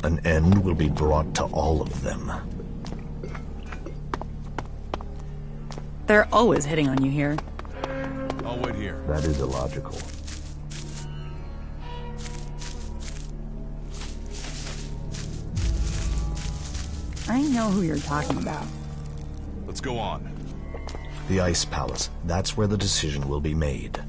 An end will be brought to all of them. They're always hitting on you here. I'll wait here. That is illogical. I know who you're talking about. Let's go on. The Ice Palace. That's where the decision will be made.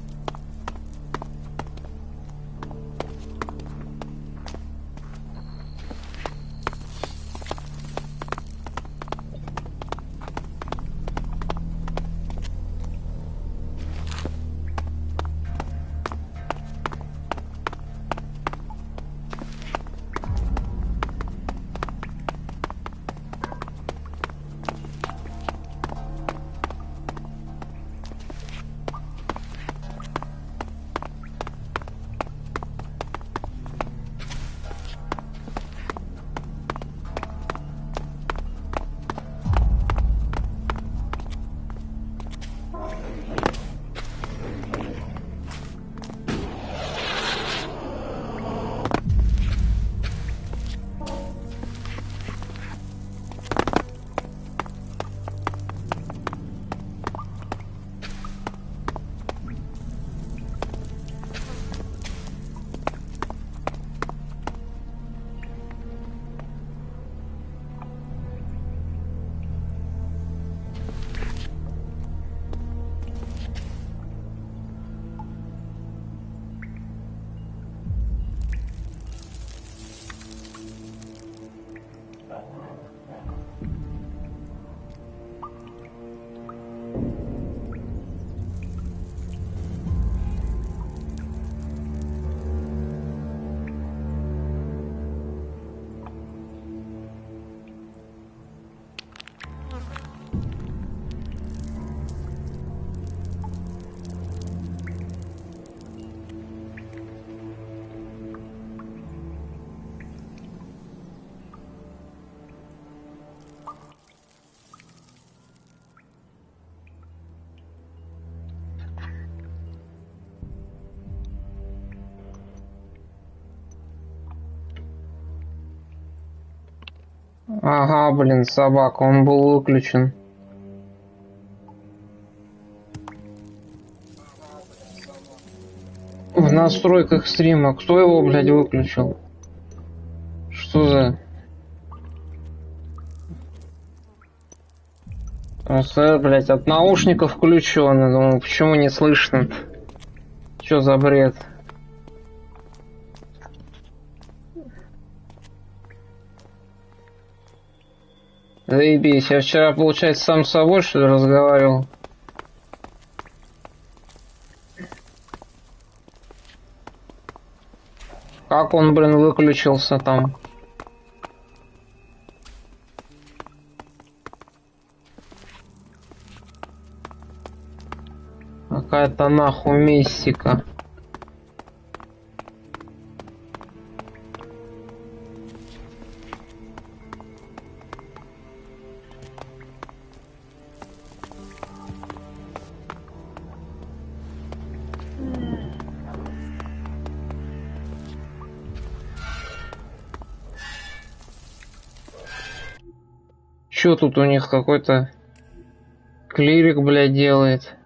Ага, блин, собака, он был выключен. В настройках стрима. Кто его, блядь, выключил? Что за... Блядь, от наушников включен. Думаю, почему не слышно? Чё за бред? Заебись, я вчера, получается, сам с собой, что ли, разговаривал? Как он, блин, выключился там? Какая-то нахуй мистика. Чё тут у них какой-то клирик, блядь, делает?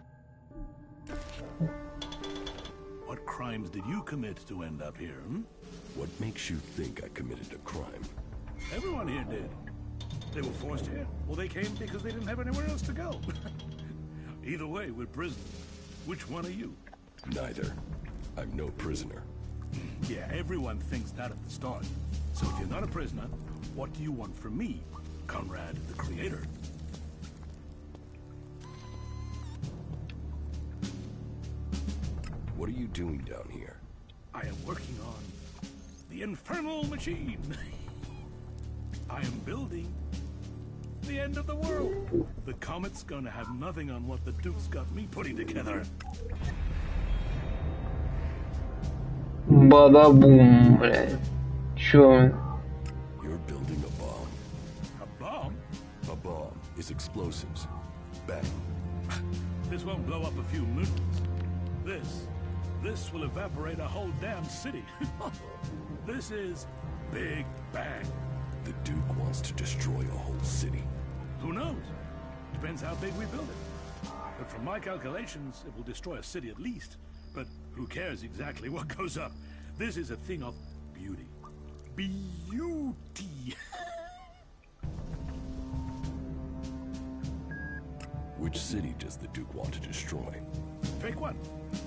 What crimes did you commit to end up here? What makes you think I committed a crime? Everyone here did. They were forced here. Well, they came because they didn't have anywhere else to go. Either way, we're prisoners. Which one are you? Neither. I'm no prisoner. Yeah, everyone thinks that at the start. So if you're not a prisoner, what do you want from me, Conrad, the creator? What are you doing down here? I am working on the infernal machine. I am building the end of the world. The comet's gonna have nothing on what the Duke's got me putting together. Бада-бум, блядь. Чё? You're building a bomb. A bomb? A bomb is explosives. Bang. This won't blow up a few moons. This will evaporate a whole damn city. This is Big bang. The Duke wants to destroy a whole city. Who knows? Depends how big we build it. But from my calculations, it will destroy a city at least. But who cares exactly what goes up? This is a thing of beauty. Beauty. Which city does the Duke want to destroy? Pick one.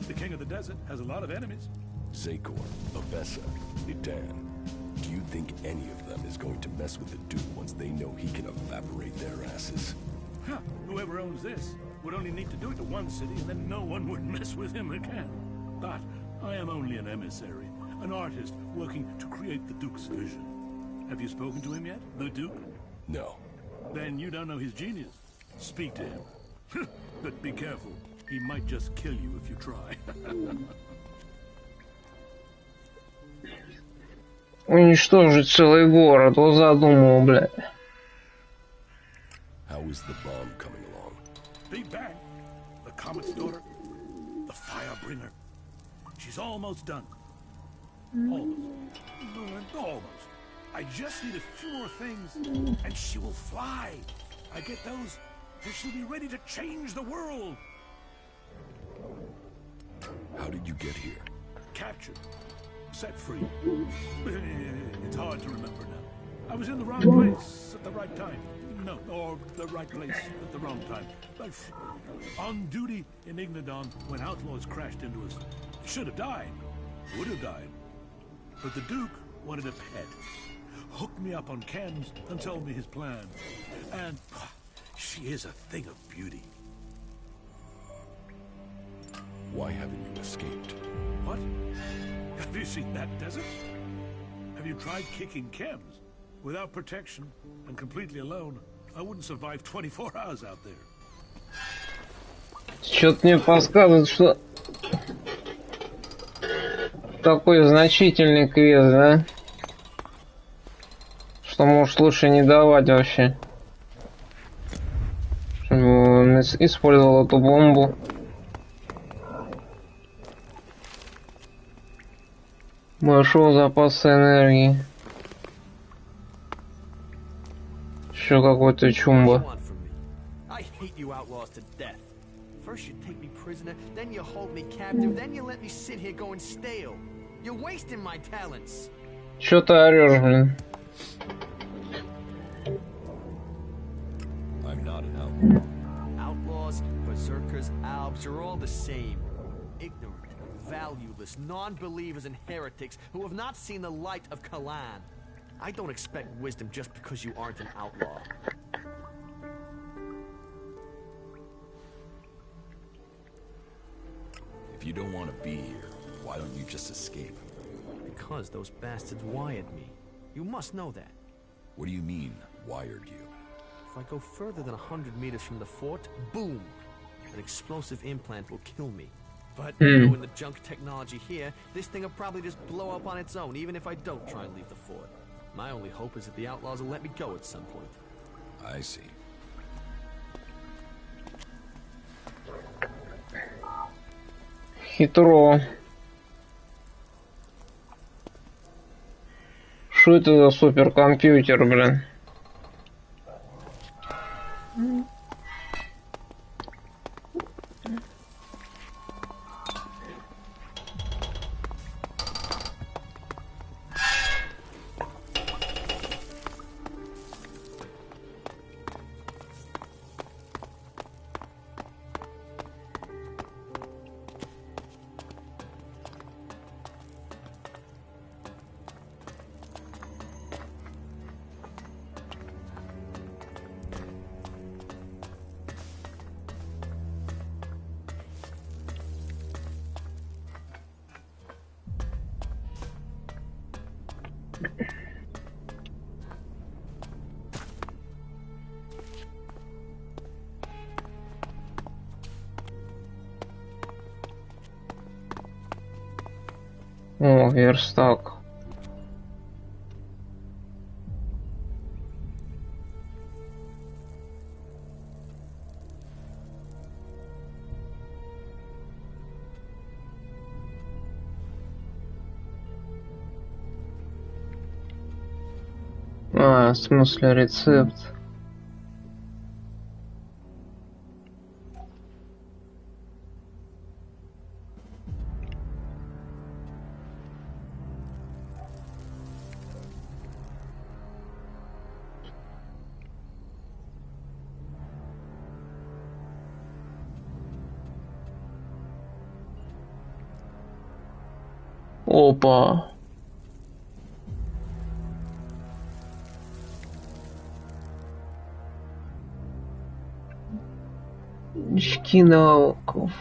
The king of the desert has a lot of enemies. Zakor, Abessa, Idan. Do you think any of them is going to mess with the Duke once they know he can evaporate their asses? Huh. Whoever owns this would only need to do it to one city, and then no one would mess with him again. But I am only an emissary, an artist working to create the Duke's vision. Have you spoken to him yet, the Duke? No. Then you don't know his genius. Speak to him. But be careful. He might just kill you if you try. Уничтожить целый город. Вот задумал, блядь. How is the bomb coming along? Big Bang, the Comet's daughter, the Firebringer. She's almost done. Almost. I just need a few more things, and she will fly. I get those, and she'll be ready to change the world. How did you get here? Captured. Set free. It's hard to remember now. I was in the wrong place at the right time. No, or the right place at the wrong time. On duty in Ignadon when outlaws crashed into us. Should have died. Would have died. But the Duke wanted a pet. Hooked me up on chems and told me his plan. And she is a thing of beauty. Why haven't you escaped? What? Have you seen that desert? Have you tried kicking chems? Without protection and completely alone, I wouldn't survive 24 hours out there. Что-то мне подсказывает, что такой значительный квест, да? Что может лучше не давать вообще. Чтобы он использовал эту бомбу. Большого запаса энергии. Еще какой-то чумба. I hate you outlaws to death. First you take me prisoner, then you hold me captive, then you let me sit here going stale. You're wasting my talents. Чё ты орёшь, блин? I'm not an outlaw. Outlaws, berserkers, albs, you're all the same. Ignorant, valueless, non-believers and heretics who have not seen the light of Kalan. I don't expect wisdom just because you aren't an outlaw. If you don't want to be here, why don't you just escape? Because those bastards wired me. You must know that. What do you mean, wired you? If I go further than 100 meters from the fort, boom! An explosive implant will kill me. But knowing the junk technology here, this thing will probably just blow up on its own, even if I don't try and leave the fort. My only hope is that the outlaws will let me go at some point. I see. Хитро. Что это за суперкомпьютер, блин? О, верстак. А, в смысле рецепт. Опа. Очки навыков.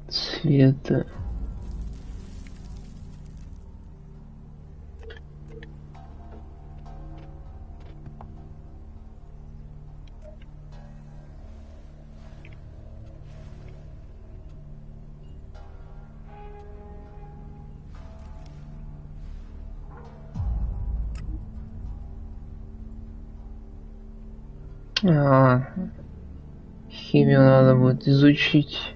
Цвета. Химию надо будет изучить.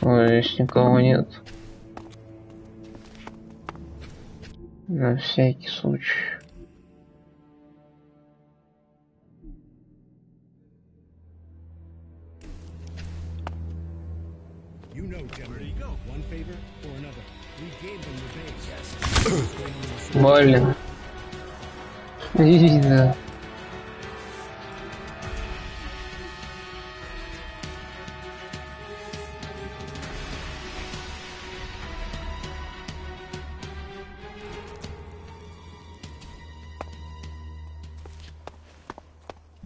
Ой, здесь никого нет. На всякий случай. You know, General, one favor or another. We gave them the base. Блин. Да.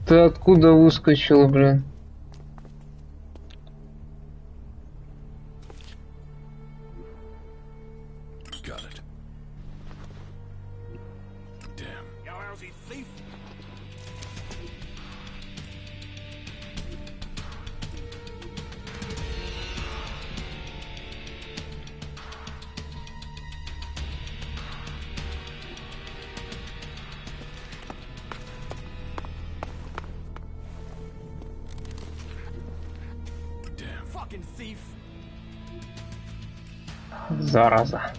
Ты откуда выскочил, блин? Got it. Damn. You lousy thief! Damn. Fucking thief! Зараза.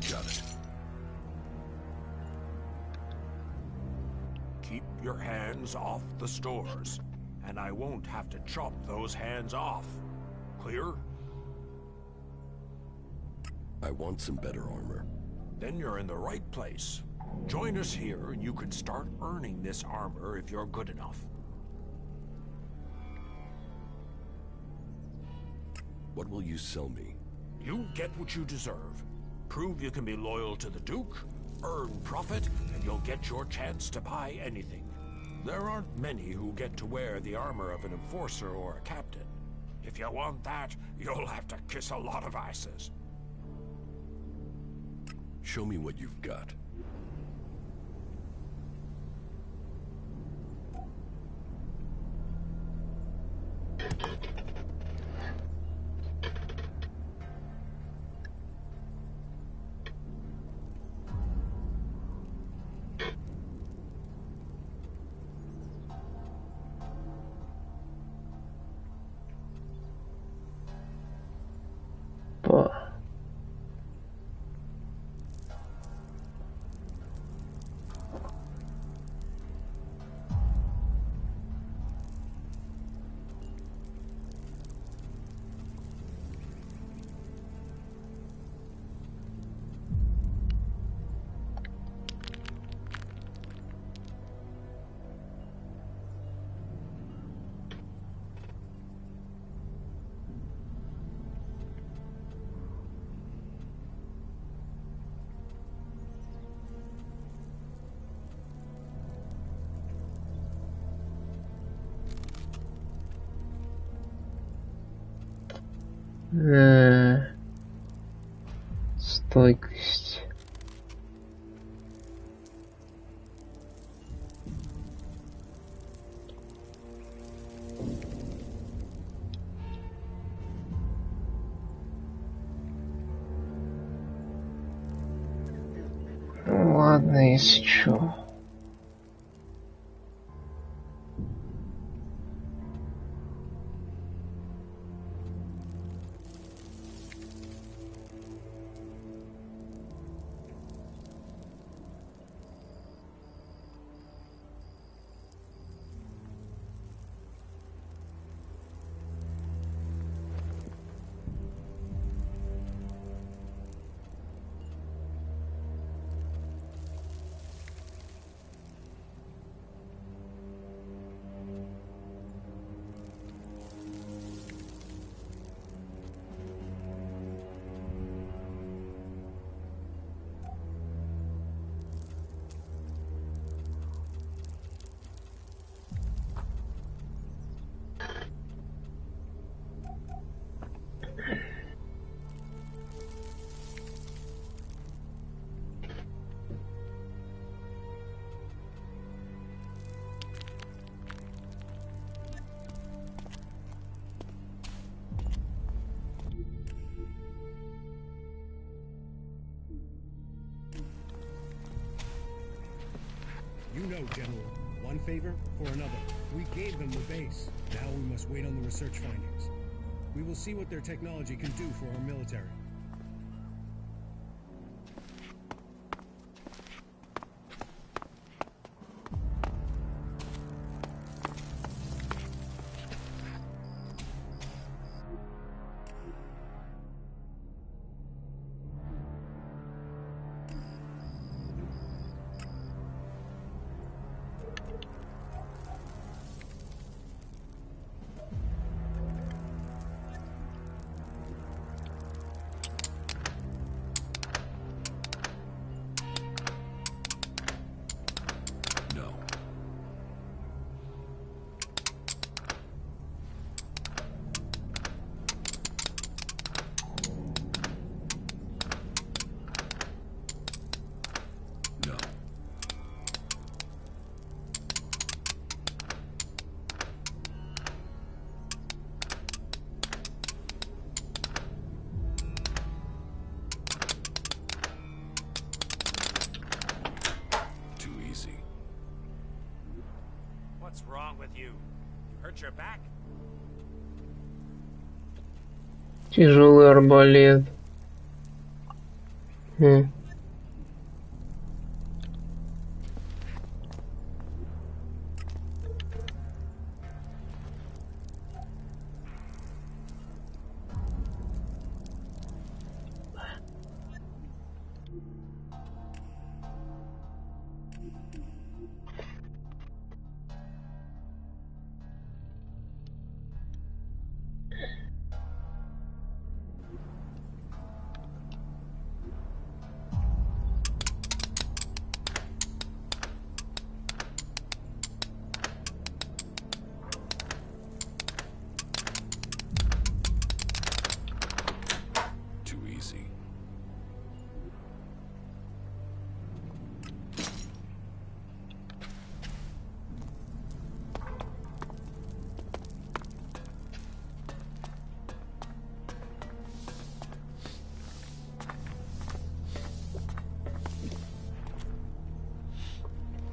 Got it. Keep your hands off the stores, and I won't have to chop those hands off. Clear? I want some better armor. Then you're in the right place. Join us here and you can start earning this armor if you're good enough. What will you sell me? You get what you deserve. Prove you can be loyal to the Duke, earn profit, and you'll get your chance to buy anything. There aren't many who get to wear the armor of an enforcer or a captain. If you want that, you'll have to kiss a lot of asses. Show me what you've got. Стойкость. Ну, ладно, если чё. You know, General, one favor for another. We gave them the base. Now we must wait on the research findings. We will see what their technology can do for our military. No. No. Too easy. What's wrong with you? Hurt your back? Тяжелый арбалет.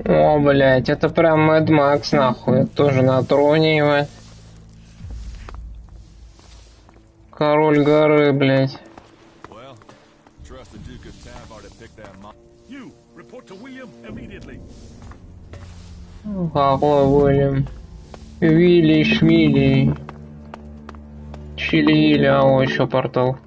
О, блять, это прям Мэд Макс, нахуй. Тоже на троне его. Король горы, блять. Well, trust the Duke of Tavar to pick that mo- You, report to William immediately. Какой Уильям? Вилли Шмили. Чили, а о, еще портал.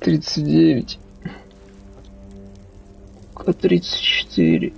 $39. $34.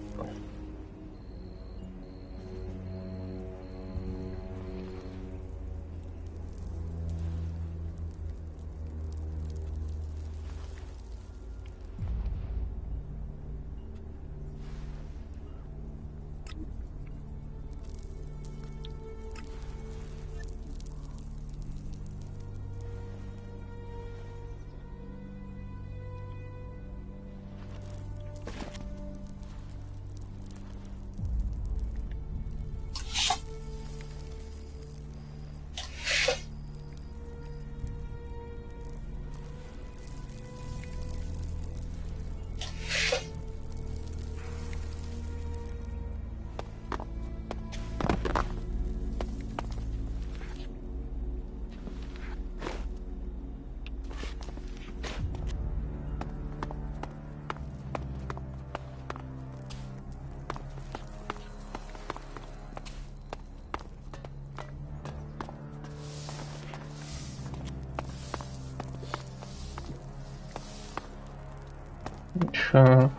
Чё?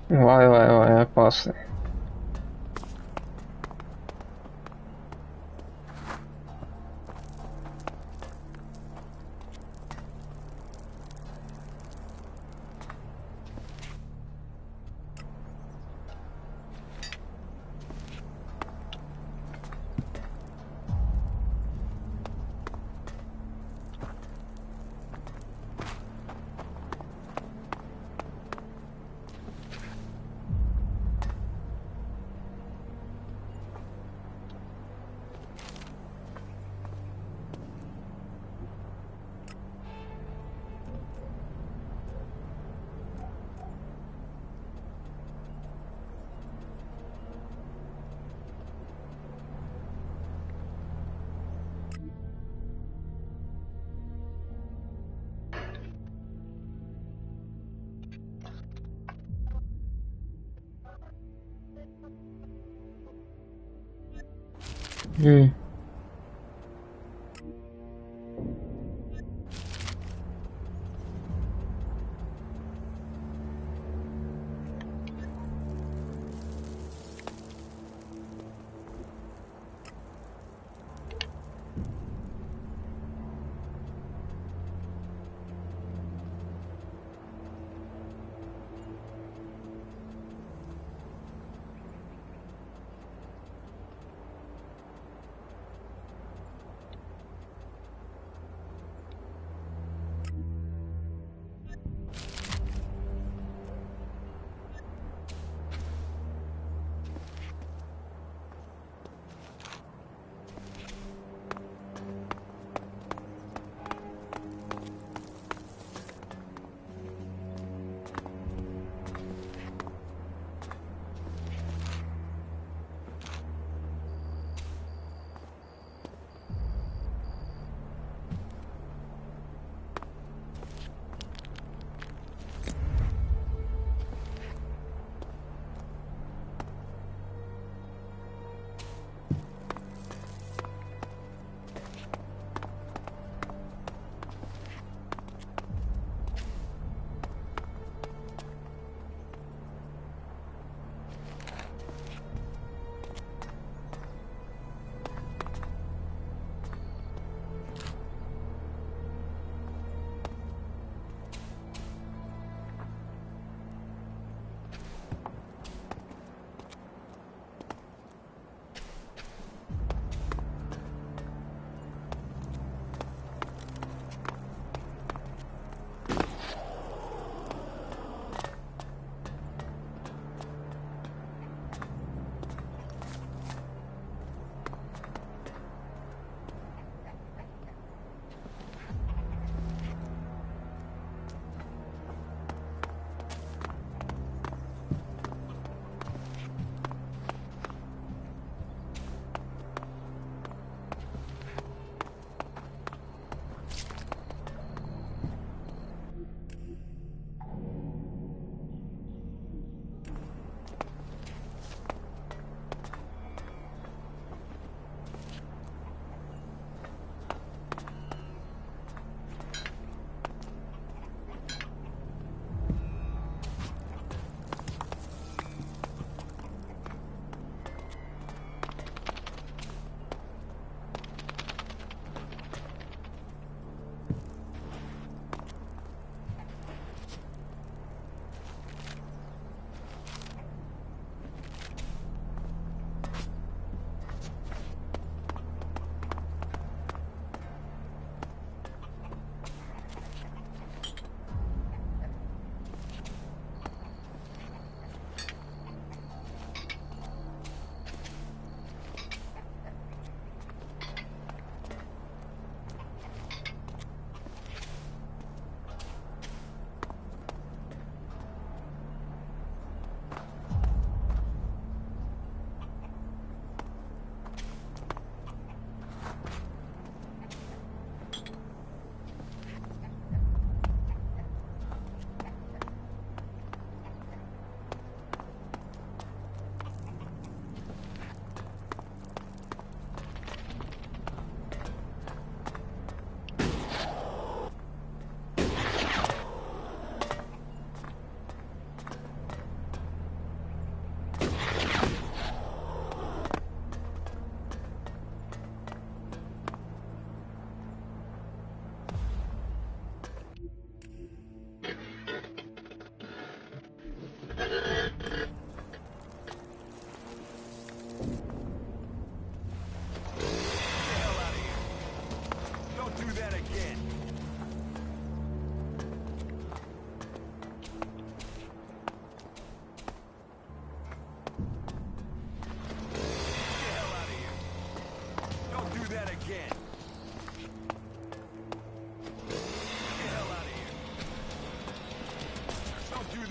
Вай, опасный. Mm.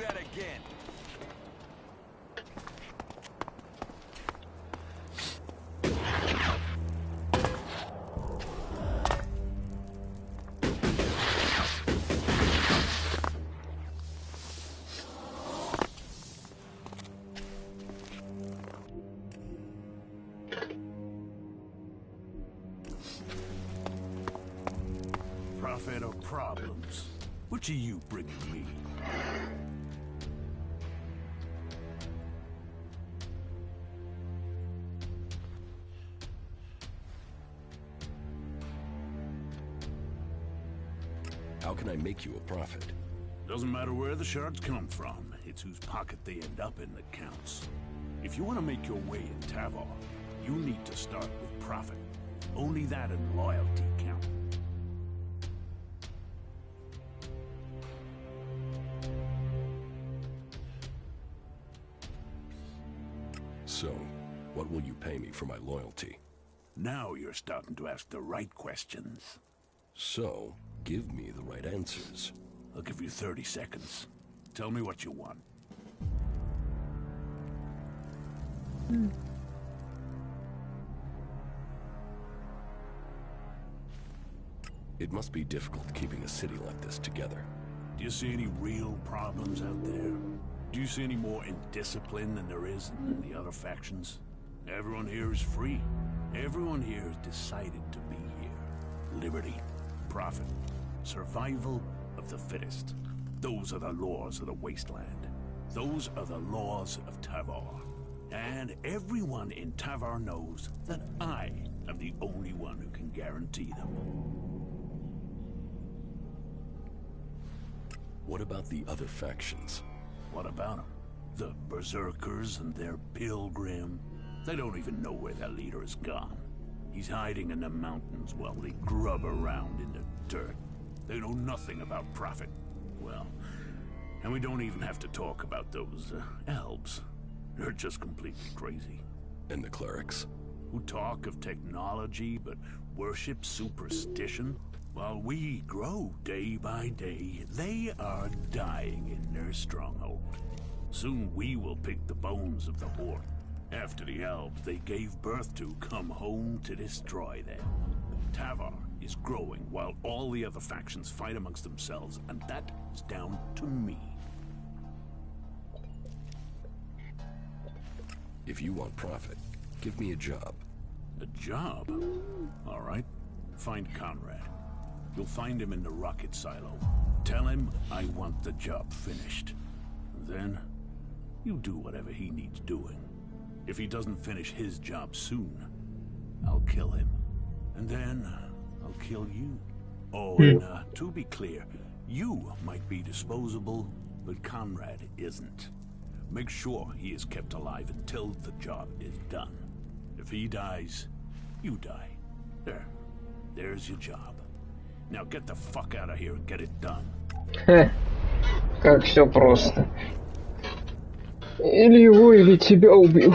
that again. Profit or problems? Which are you bringing me? How can I make you a profit? Doesn't matter where the shards come from, it's whose pocket they end up in that counts. If you want to make your way in Tavar, you need to start with profit. Only that and loyalty count. So, what will you pay me for my loyalty? Now you're starting to ask the right questions. So, give me the right answers. I'll give you 30 seconds. Tell me what you want. It must be difficult keeping a city like this together. Do you see any real problems out there? Do you see any more indiscipline than there is in the other factions? Everyone here is free. Everyone here has decided to be here. Liberty, profit, survival of the fittest. Those are the laws of the wasteland. Those are the laws of Tavar. And everyone in Tavar knows that I am the only one who can guarantee them. What about the other factions? What about them? The Berserkers and their pilgrim. They don't even know where their leader has gone. He's hiding in the mountains while they grub around in the dirt. They know nothing about profit. Well, and we don't even have to talk about those elves. They're just completely crazy. And the clerics? Who talk of technology but worship superstition? While we grow day by day, they are dying in their stronghold. Soon we will pick the bones of the horde. After the elves they gave birth to come home to destroy them. Tavar is growing while all the other factions fight amongst themselves, and that is down to me. If you want profit, give me a job. A job? All right. Find Conrad. You'll find him in the rocket silo. Tell him I want the job finished. Then, you do whatever he needs doing. If he doesn't finish his job soon, I'll kill him. And then, I'll kill you. Oh, and to be clear, you might be disposable, but Conrad isn't. Make sure he is kept alive until the job is done. If he dies, you die. There's your job. Now get the fuck out of here and get it done. Как все просто. Или его, или тебя убью.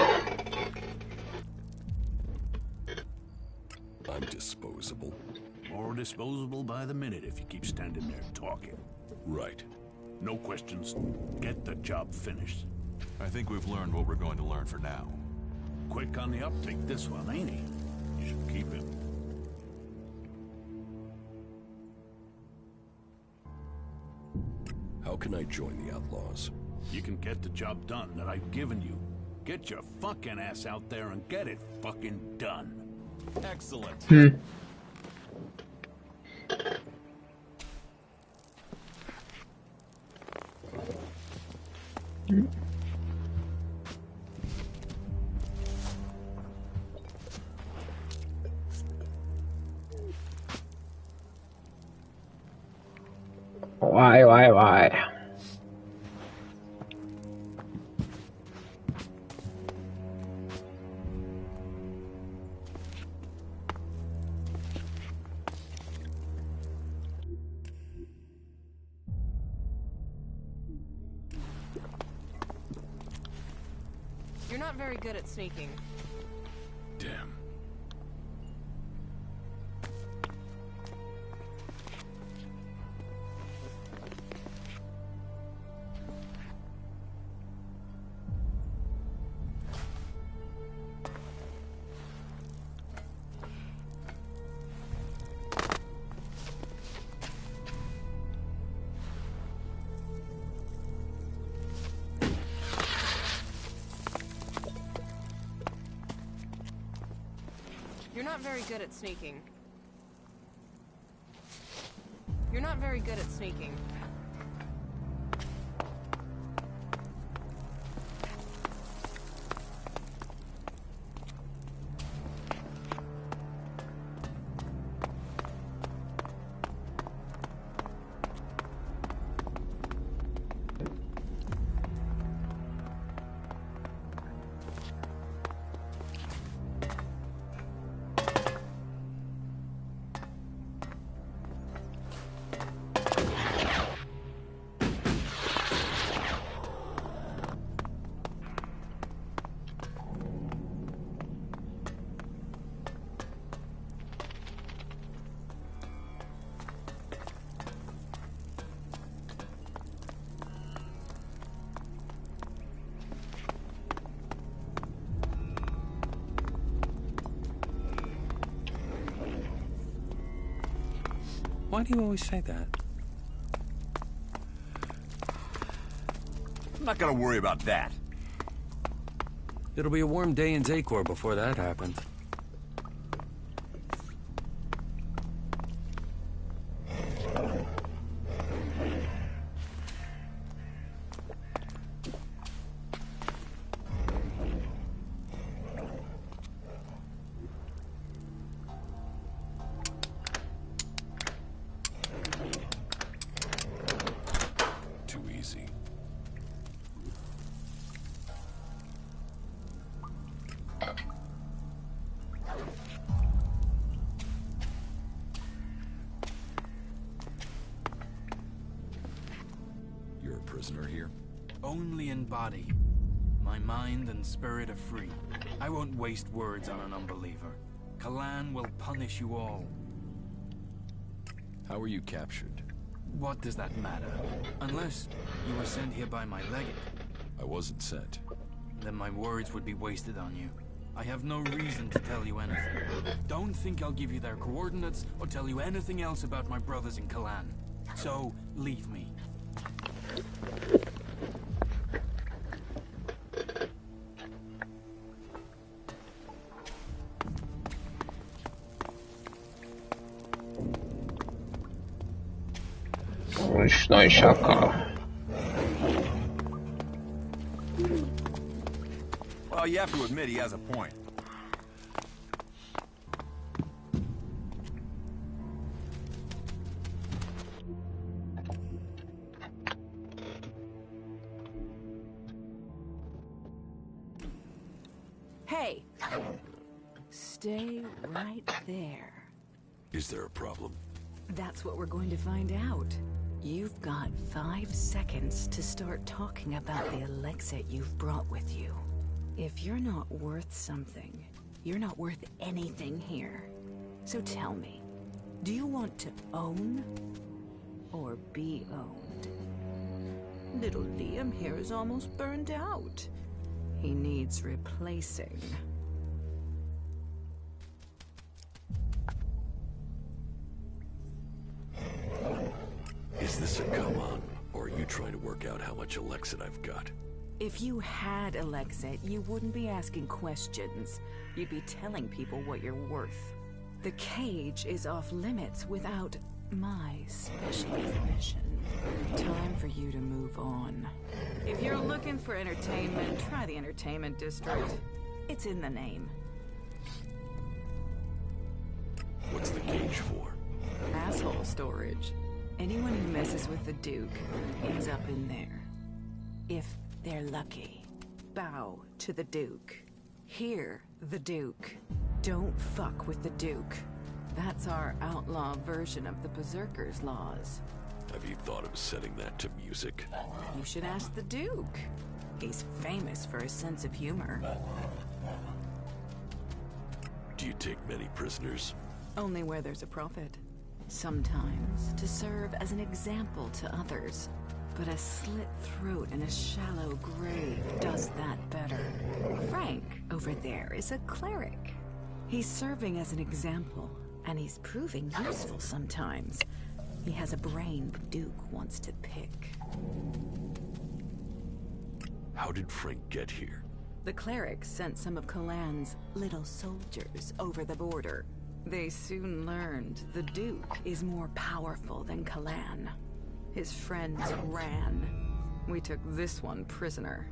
I'm disposable. More disposable by the minute if you keep standing there talking. Right. No questions. Get the job finished. I think we've learned what we're going to learn for now. Quick on the uptake, this one, ain't he? You should keep him. How can I join the Outlaws? You can get the job done that I've given you. Get your fucking ass out there and get it fucking done. Excellent. Why? You're not very good at sneaking. Damn. not very good at sneaking. You're not very good at sneaking. Why do you always say that? I'm not gonna worry about that. It'll be a warm day in Zacor before that happens. Only in body. My mind and spirit are free. I won't waste words on an unbeliever. Kalan will punish you all. How were you captured? What does that matter? Unless you were sent here by my legate. I wasn't sent. Then my words would be wasted on you. I have no reason to tell you anything. Don't think I'll give you their coordinates or tell you anything else about my brothers in Kalan. So, leave me. Ручной шакал. Well, you have to admit he has a point. Hey! Stay right there. Is there a problem? That's what we're going to find out. You've got 5 seconds to start talking about the Elexit you've brought with you. If you're not worth something, you're not worth anything here. So tell me, do you want to own or be owned? Little Liam here is almost burned out. He needs replacing. Is this a come-on, or are you trying to work out how much Elexit I've got? If you had Elexit, you wouldn't be asking questions. You'd be telling people what you're worth. The cage is off limits without my special permission. Time for you to move on. If you're looking for entertainment, try the entertainment district. It's in the name. What's the cage for? Asshole storage. Anyone who messes with the Duke ends up in there. If they're lucky. Bow to the Duke. Hear the Duke. Don't fuck with the Duke. That's our outlaw version of the Berserker's laws. Have you thought of setting that to music? You should ask the Duke. He's famous for his sense of humor. Do you take many prisoners? Only where there's a profit. Sometimes to serve as an example to others. But a slit throat in a shallow grave does that better. Frank, over there, is a cleric. He's serving as an example, and he's proving useful sometimes. He has a brain the Duke wants to pick. How did Frank get here? The cleric sent some of Kalan's little soldiers over the border. They soon learned the Duke is more powerful than Kalan. His friends ran. We took this one prisoner.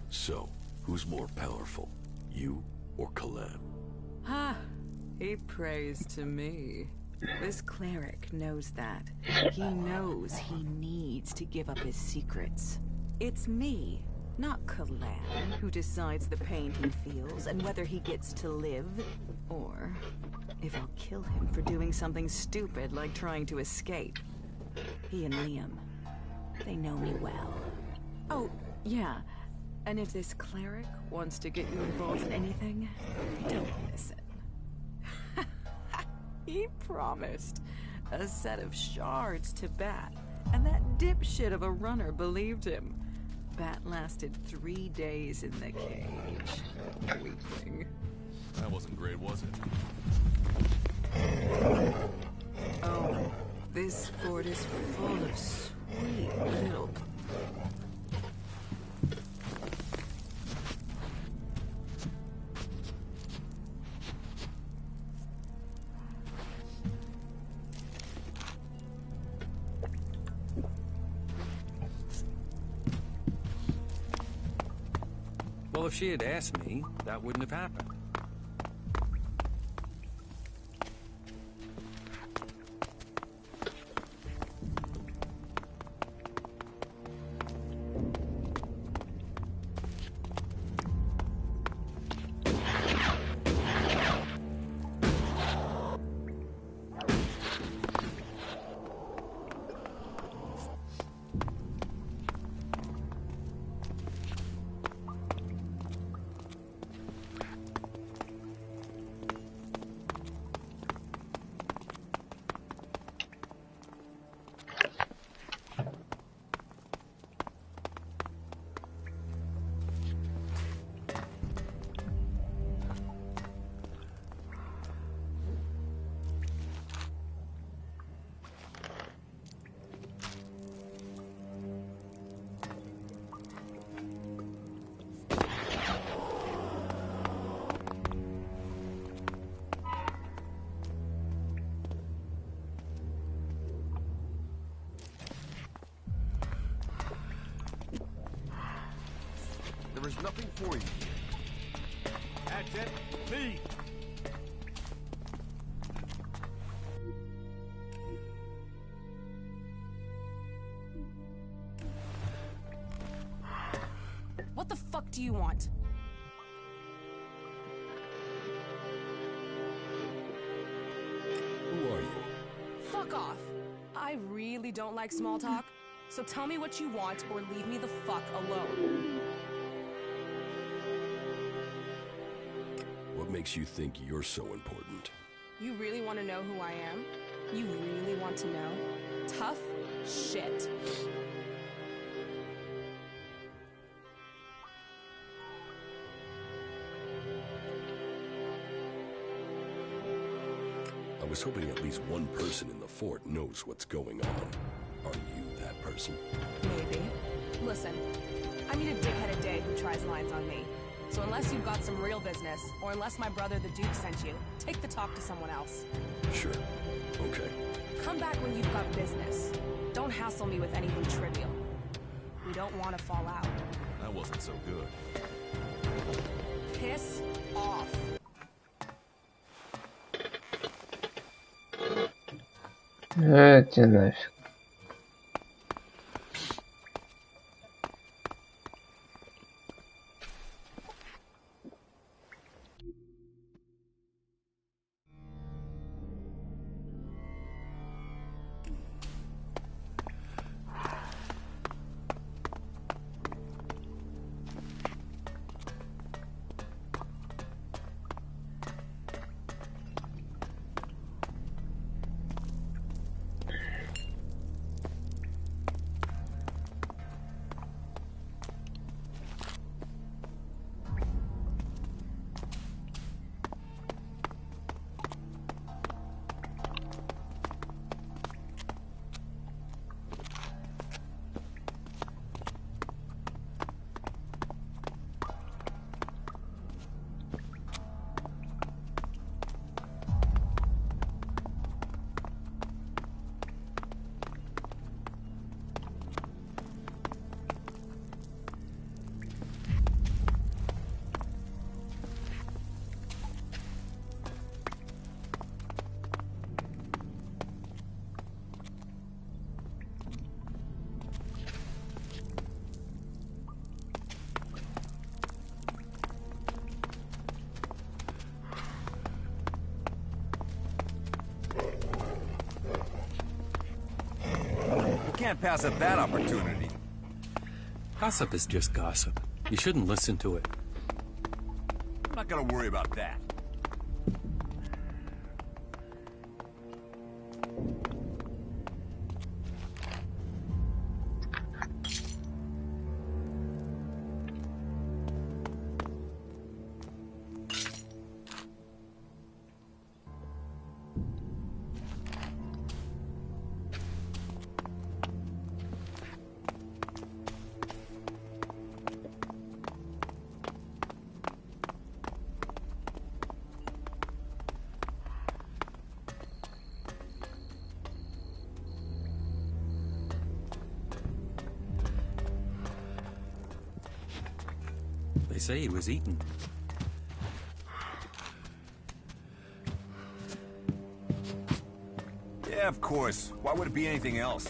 So, who's more powerful, you or Kalan? Ah, he prays to me. This cleric knows that. He knows he needs to give up his secrets. It's me, not Kalan, who decides the pain he feels and whether he gets to live, or if I'll kill him for doing something stupid like trying to escape. He and Liam, they know me well. Oh, yeah. And if this cleric wants to get you involved in anything, don't listen. He promised a set of shards to Bat, and that dipshit of a runner believed him. Bat lasted 3 days in the cage. Weakling. That wasn't great, was it? Oh, this fort is full of sweet little... Well, if she had asked me, that wouldn't have happened. There is nothing for you. That's it. Leave. What the fuck do you want? Who are you? Fuck off. I really don't like small talk, so tell me what you want or leave me the fuck alone. What makes you think you're so important? You really want to know who I am? You really want to know? Tough shit. I was hoping at least one person in the fort knows what's going on. Are you that person? Maybe. Listen, I meet a dickhead a day who tries lines on me. So unless you've got some real business, or unless my brother the Duke sent you, take the talk to someone else. Sure. Okay. Come back when you've got business. Don't hassle me with anything trivial. We don't want to fall out. That wasn't so good. Piss off. Это нафиг. can't pass up that opportunity. Gossip is just gossip. You shouldn't listen to it. I'm not gonna worry about that. They say he was eaten. Yeah, of course. Why would it be anything else?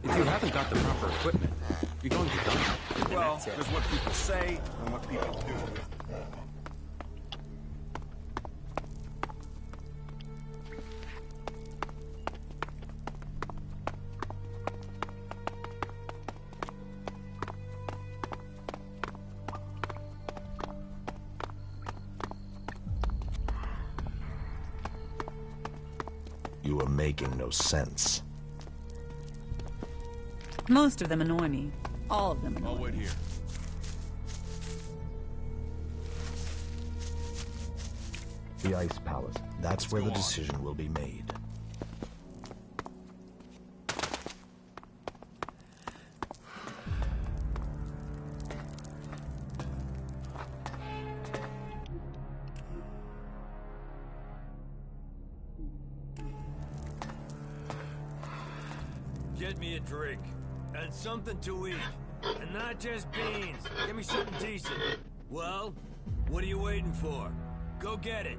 If you haven't got the proper equipment, you're going to die. Well, there's what people say and what people do. You are making no sense. Most of them annoy me. All of them annoy me. I'll wait here. The Ice Palace. That's where the decision will be made. Get me a drink. And something to eat. And not just beans. Give me something decent. Well, what are you waiting for? Go get it.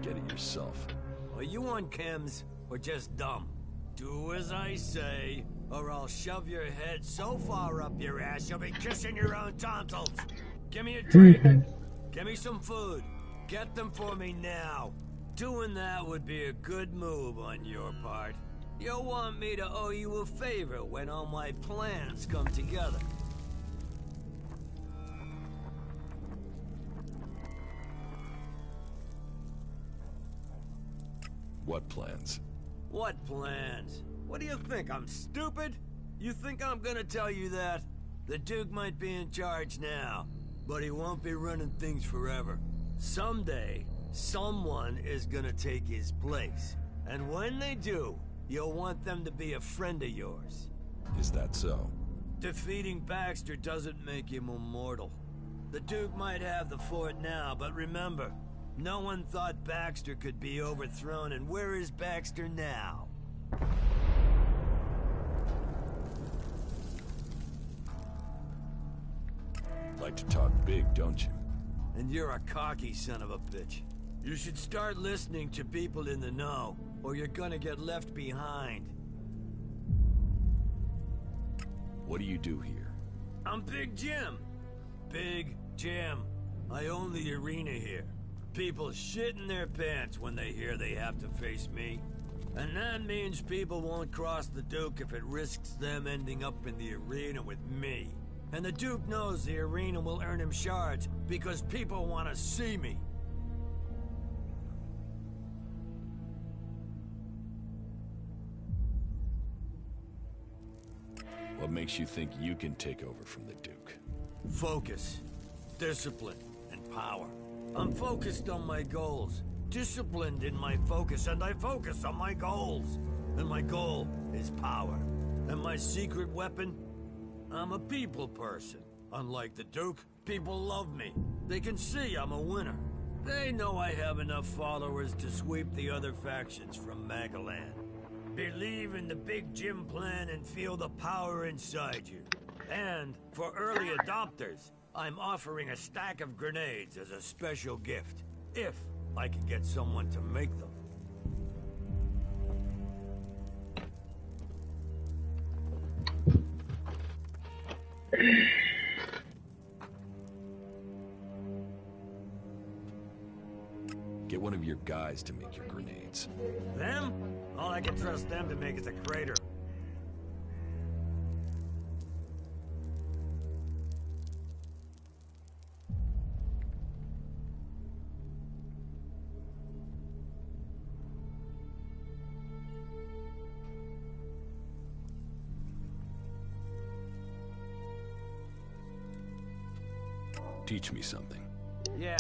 Get it yourself. Are you on chems or just dumb? Do as I say, or I'll shove your head so far up your ass you'll be kissing your own tonsils. Give me a drink. Give me some food. Get them for me now. Doing that would be a good move on your part. You'll want me to owe you a favor when all my plans come together. What plans? What plans? What do you think, I'm stupid? You think I'm gonna tell you that? The Duke might be in charge now, but he won't be running things forever. Someday, someone is gonna take his place. And when they do, you'll want them to be a friend of yours. Is that so? Defeating Baxter doesn't make him immortal. The Duke might have the fort now, but remember, no one thought Baxter could be overthrown, and where is Baxter now? Like to talk big, don't you? And you're a cocky son of a bitch. You should start listening to people in the know, or you're gonna get left behind. What do you do here? I'm Big Jim. Big Jim. I own the arena here. People shit in their pants when they hear they have to face me. And that means people won't cross the Duke if it risks them ending up in the arena with me. And the Duke knows the arena will earn him shards because people want to see me. What makes you think you can take over from the Duke? Focus, discipline, and power. I'm focused on my goals, disciplined in my focus, and I focus on my goals. And my goal is power. And my secret weapon? I'm a people person. Unlike the Duke, people love me. They can see I'm a winner. They know I have enough followers to sweep the other factions from Magaland. Believe in the Big Jim plan and feel the power inside you. And for early adopters, I'm offering a stack of grenades as a special gift, if I can get someone to make them. guys to make your grenades. Them? All I can trust them to make is a crater. Teach me something. Yeah.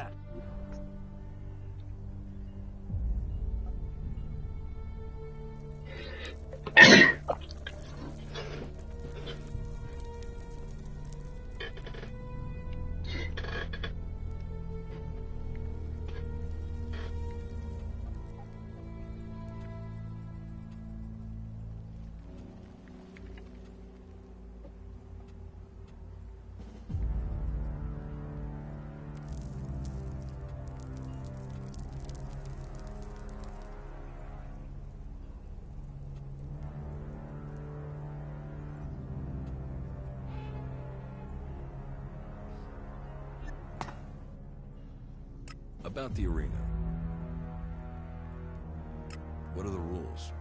About the arena. What are the rules?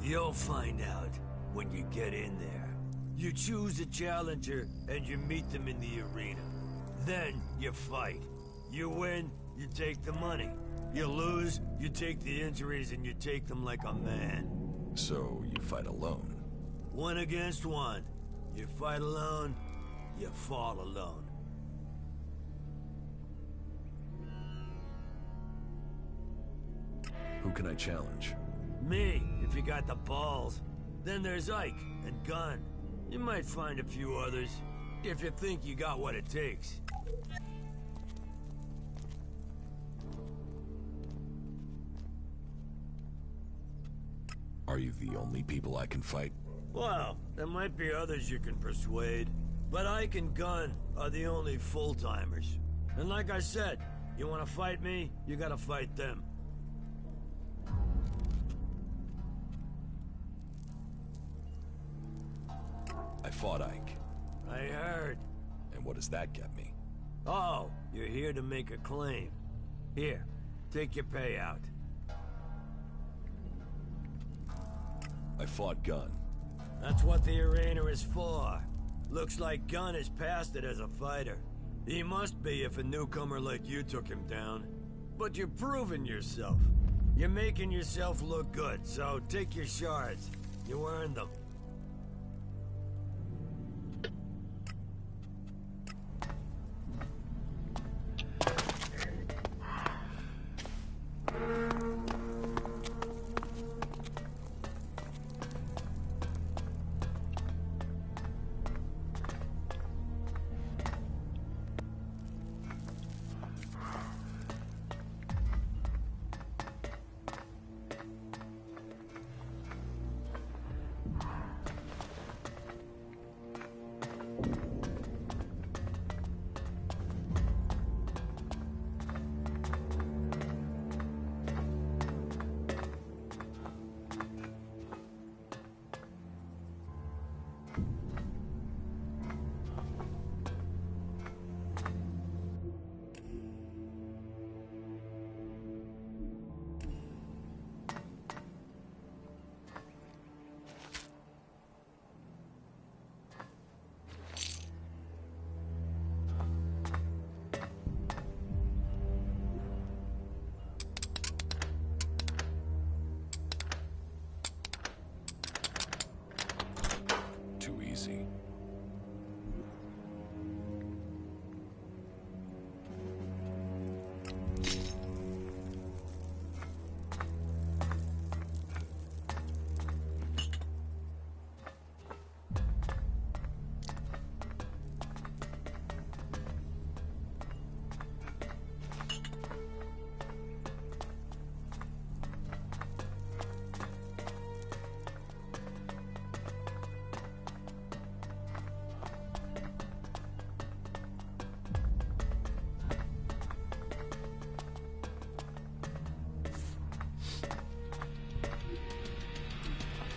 You'll find out when you get in there. You choose a challenger and you meet them in the arena. Then you fight. You win, you take the money. You lose, you take the injuries and you take them like a man. So you fight alone? 1 against 1. You fight alone, you fall alone. Who can I challenge? Me, if you got the balls. Then there's Ike and Gunn. You might find a few others, if you think you got what it takes. Are you the only people I can fight? Well, there might be others you can persuade. But Ike and Gunn are the only full-timers. And like I said, you want to fight me, you gotta fight them. I fought Ike. I heard. And what does that get me? Oh, you're here to make a claim. Here, take your payout. I fought Gunn. That's what the arena is for. Looks like Gunn has passed it as a fighter. He must be if a newcomer like you took him down. But you're proving yourself. You're making yourself look good, so take your shards. You earned them. Easy.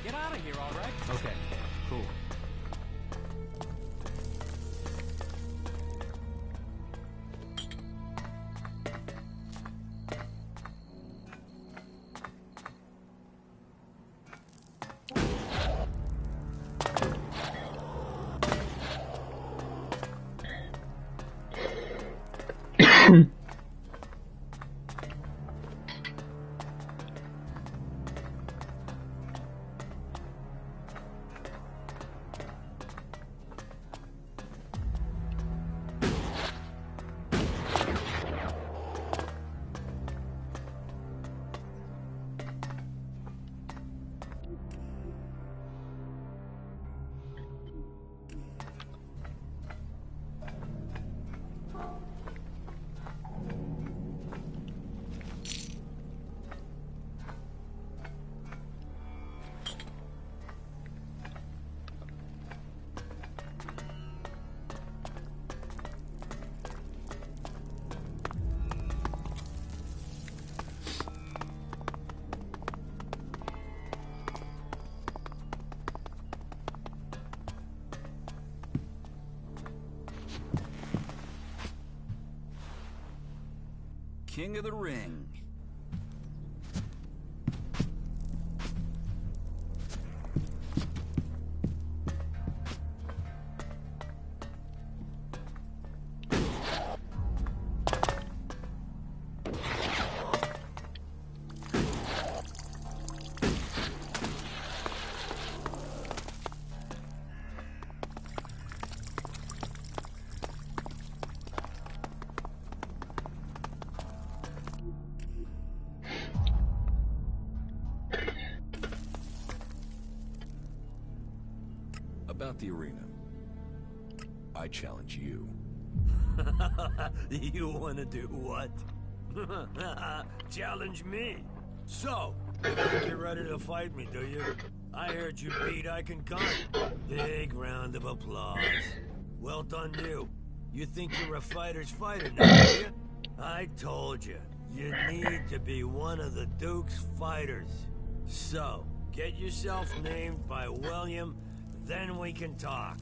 Get out of here, all right? Okay, cool. king of the ring. About the arena. I challenge you. You wanna do what? Challenge me? So, you think you're ready to fight me, do you? I heard you beat I Can Conquer. Big round of applause. Well done, you. You think you're a fighter's fighter now, do you? I told you, you need to be one of the Duke's fighters. So, get yourself named by William, then we can talk.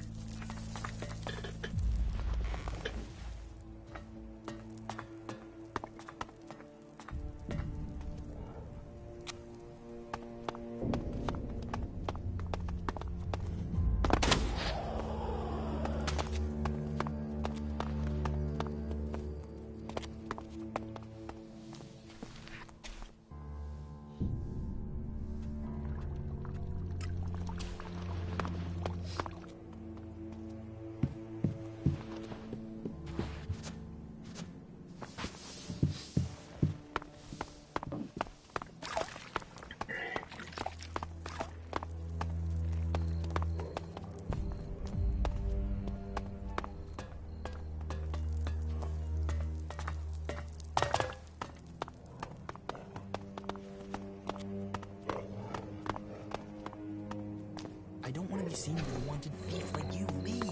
I don't want to be seen with a wanted thief like you. Leave.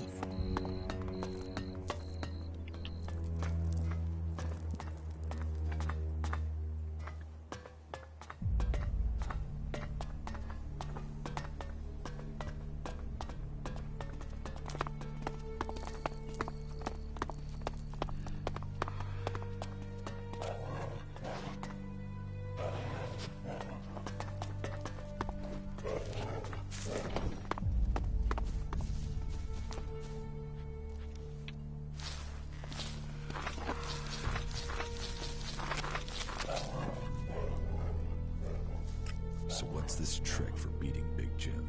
So what's this trick for beating Big Jim?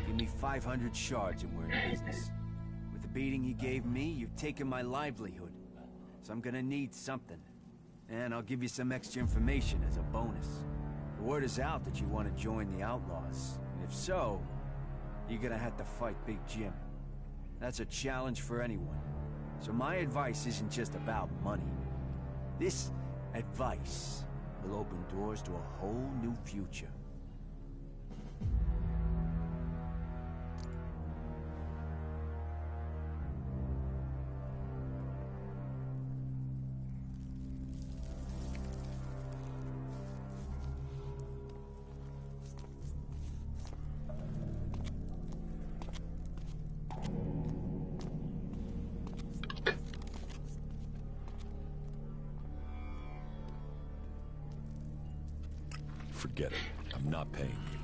Give me 500 shards and we're in business. With the beating you gave me, you've taken my livelihood. So I'm gonna need something. And I'll give you some extra information as a bonus. The word is out that you want to join the Outlaws. And if so, you're gonna have to fight Big Jim. That's a challenge for anyone. So my advice isn't just about money. This advice will open doors to a whole new future. Forget it. I'm not paying you.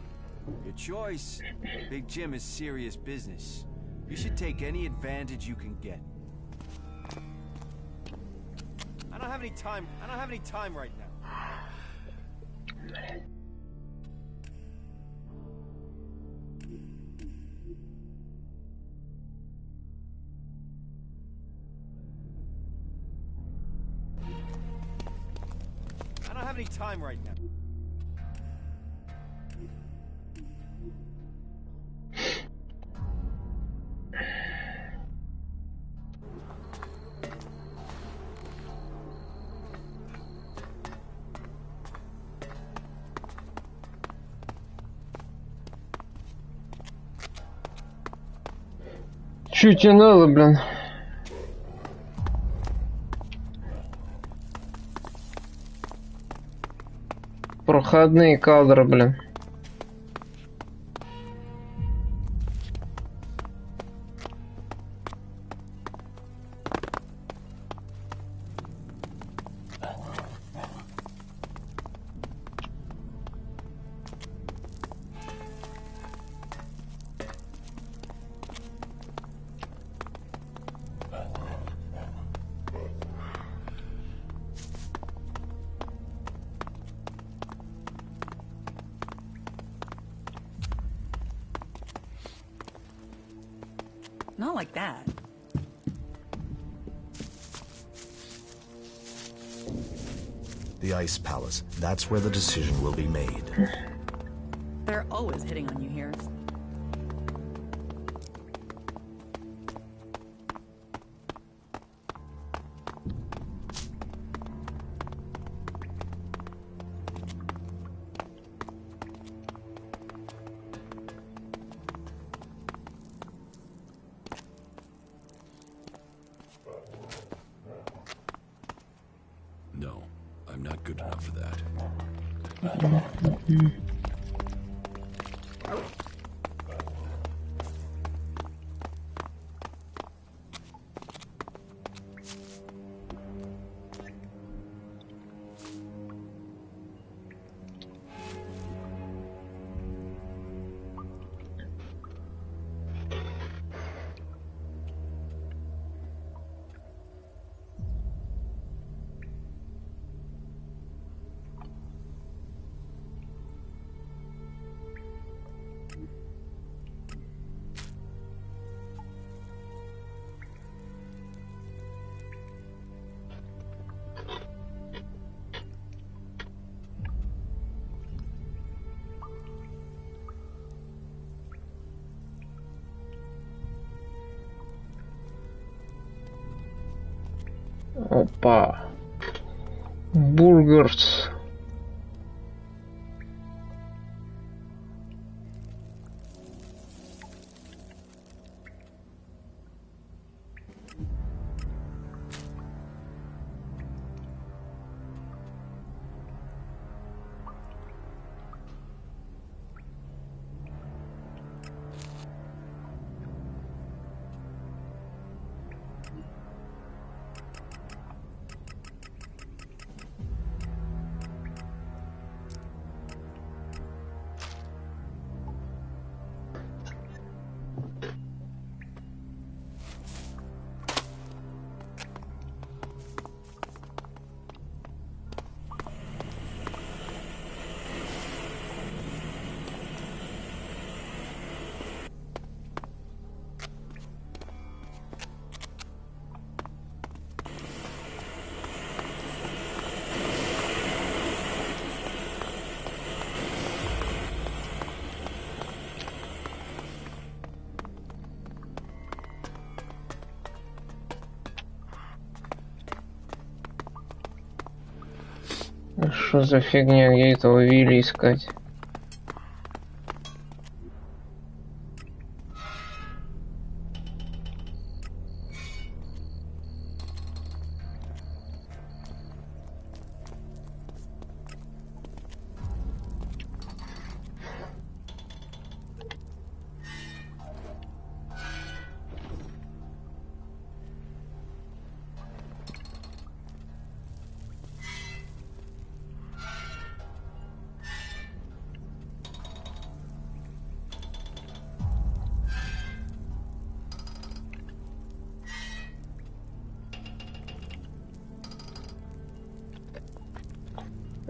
Your choice. Big Jim is serious business. You should take any advantage you can get. I don't have any time right now. I don't have any time right now. Чё тебе надо, блин? Проходные кадры, блин. Not like that. The Ice Palace. That's where the decision will be made. They're always hitting on you here. No, I'm not good enough for that. Опа. Бургерс. Что за фигня? Где этого Вилли искать?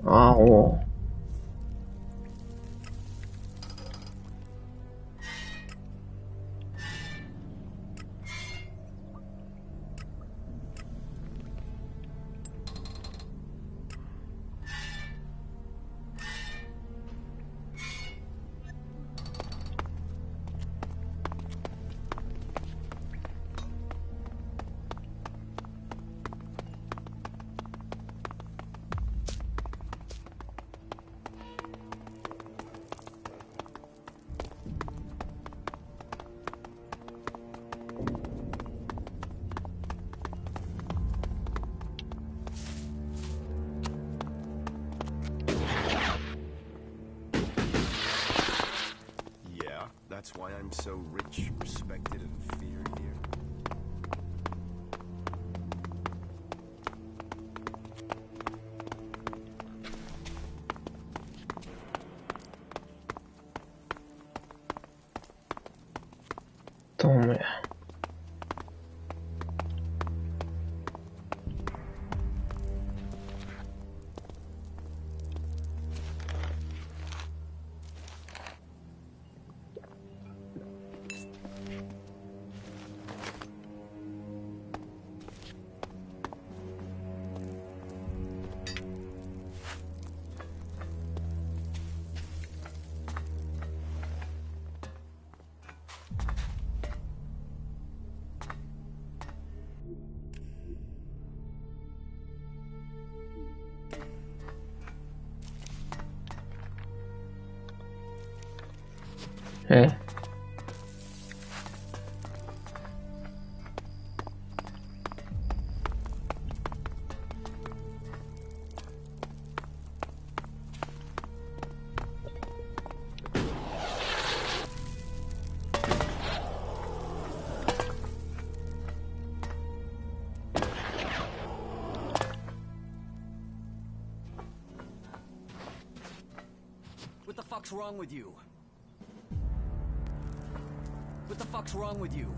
Ау. That's why I'm so rich, respected, and feared here. Томми. What the fuck's wrong with you? What the fuck's wrong with you?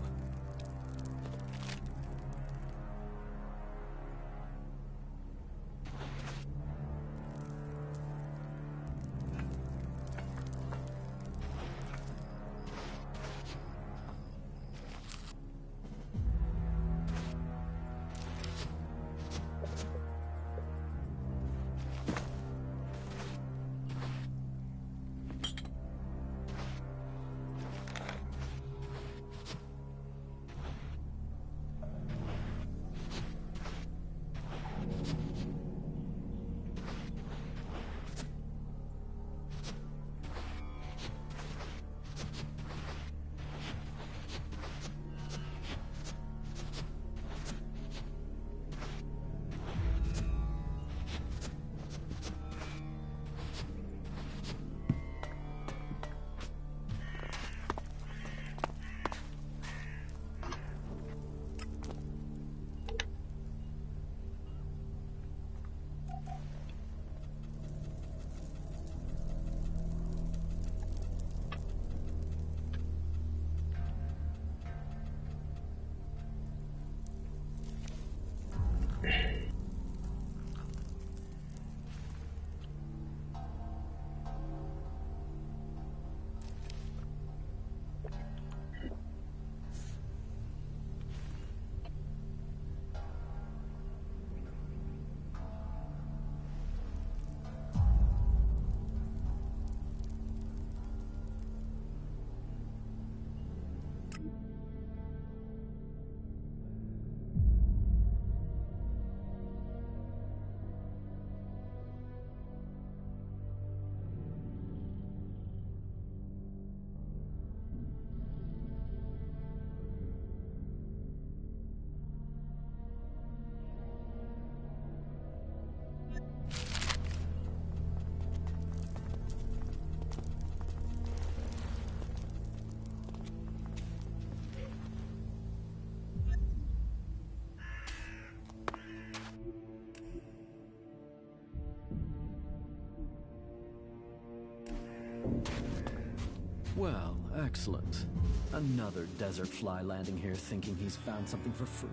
Well, excellent. Another desert fly landing here thinking he's found something for free.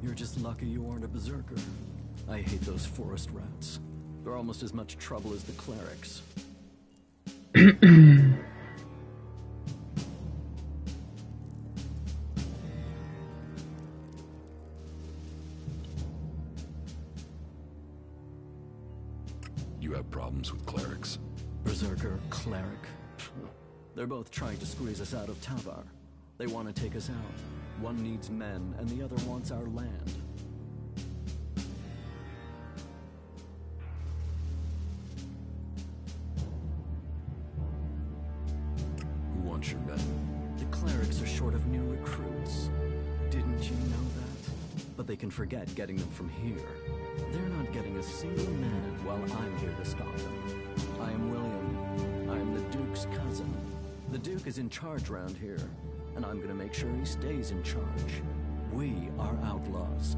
You're just lucky you aren't a berserker. I hate those forest rats. They're almost as much trouble as the clerics. You have problems with clerics? Berserker, cleric. They're both trying to squeeze us out of Tavar. They want to take us out. One needs men, and the other wants our land. Who wants your men? The clerics are short of new recruits. Didn't you know that? But they can forget getting them from here. They're not getting a single man while I'm here to stop them. I am William. I am the Duke's cousin. The Duke is in charge around here, and I'm gonna make sure he stays in charge. We are outlaws.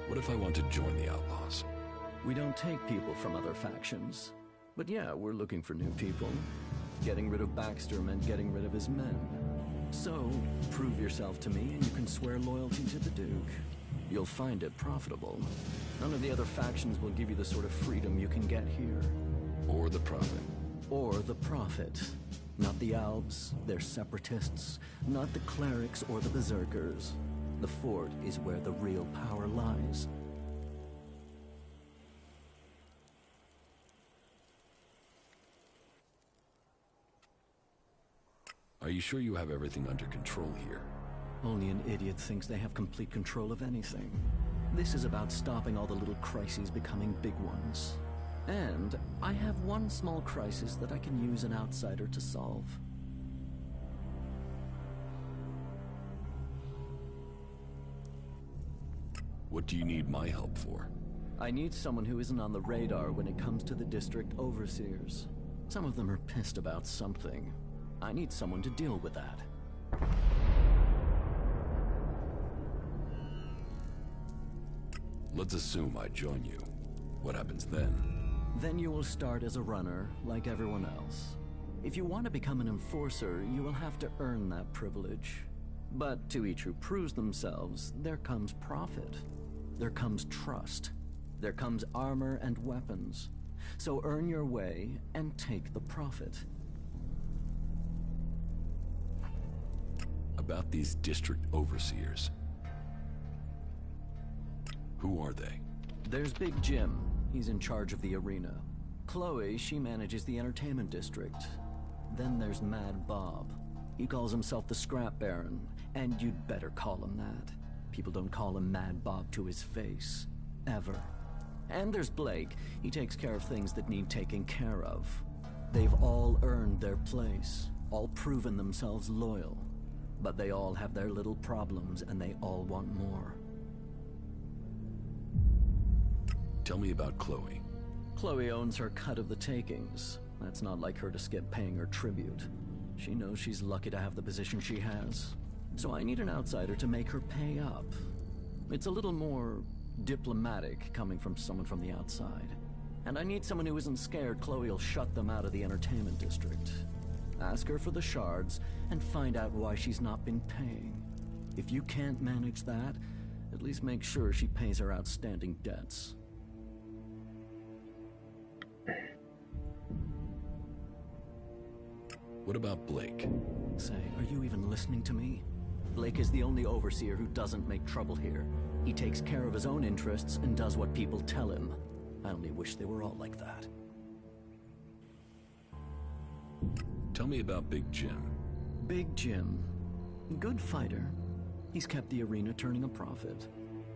What if I want to join the outlaws? We don't take people from other factions. But yeah, we're looking for new people. Getting rid of Baxter meant getting rid of his men. So, prove yourself to me and you can swear loyalty to the Duke. You'll find it profitable. None of the other factions will give you the sort of freedom you can get here. Or the Prophet. Or the Prophet. Not the Alps, they're separatists. Not the clerics or the berserkers. The fort is where the real power lies. Are you sure you have everything under control here? Only an idiot thinks they have complete control of anything. This is about stopping all the little crises becoming big ones. And I have one small crisis that I can use an outsider to solve. What do you need my help for? I need someone who isn't on the radar when it comes to the district overseers. Some of them are pissed about something. I need someone to deal with that. Let's assume I join you. What happens then? Then you will start as a runner, like everyone else. If you want to become an enforcer, you will have to earn that privilege. But to each who proves themselves, there comes profit. There comes trust. There comes armor and weapons. So earn your way and take the profit. About these district overseers. Who are they? There's Big Jim. He's in charge of the arena. Chloe, she manages the entertainment district. Then there's Mad Bob. He calls himself the Scrap Baron, and you'd better call him that. People don't call him Mad Bob to his face. Ever. And there's Blake. He takes care of things that need taking care of. They've all earned their place, all proven themselves loyal. But they all have their little problems, and they all want more. Tell me about Chloe. Chloe owns her cut of the takings. That's not like her to skip paying her tribute. She knows she's lucky to have the position she has. So I need an outsider to make her pay up. It's a little more diplomatic coming from someone from the outside. And I need someone who isn't scared Chloe will shut them out of the entertainment district. Ask her for the shards and find out why she's not been paying. If you can't manage that, at least make sure she pays her outstanding debts. What about Blake? Say, are you even listening to me? Blake is the only overseer who doesn't make trouble here. He takes care of his own interests and does what people tell him. I only wish they were all like that. Tell me about Big Jim. Big Jim. Good fighter. He's kept the arena turning a profit.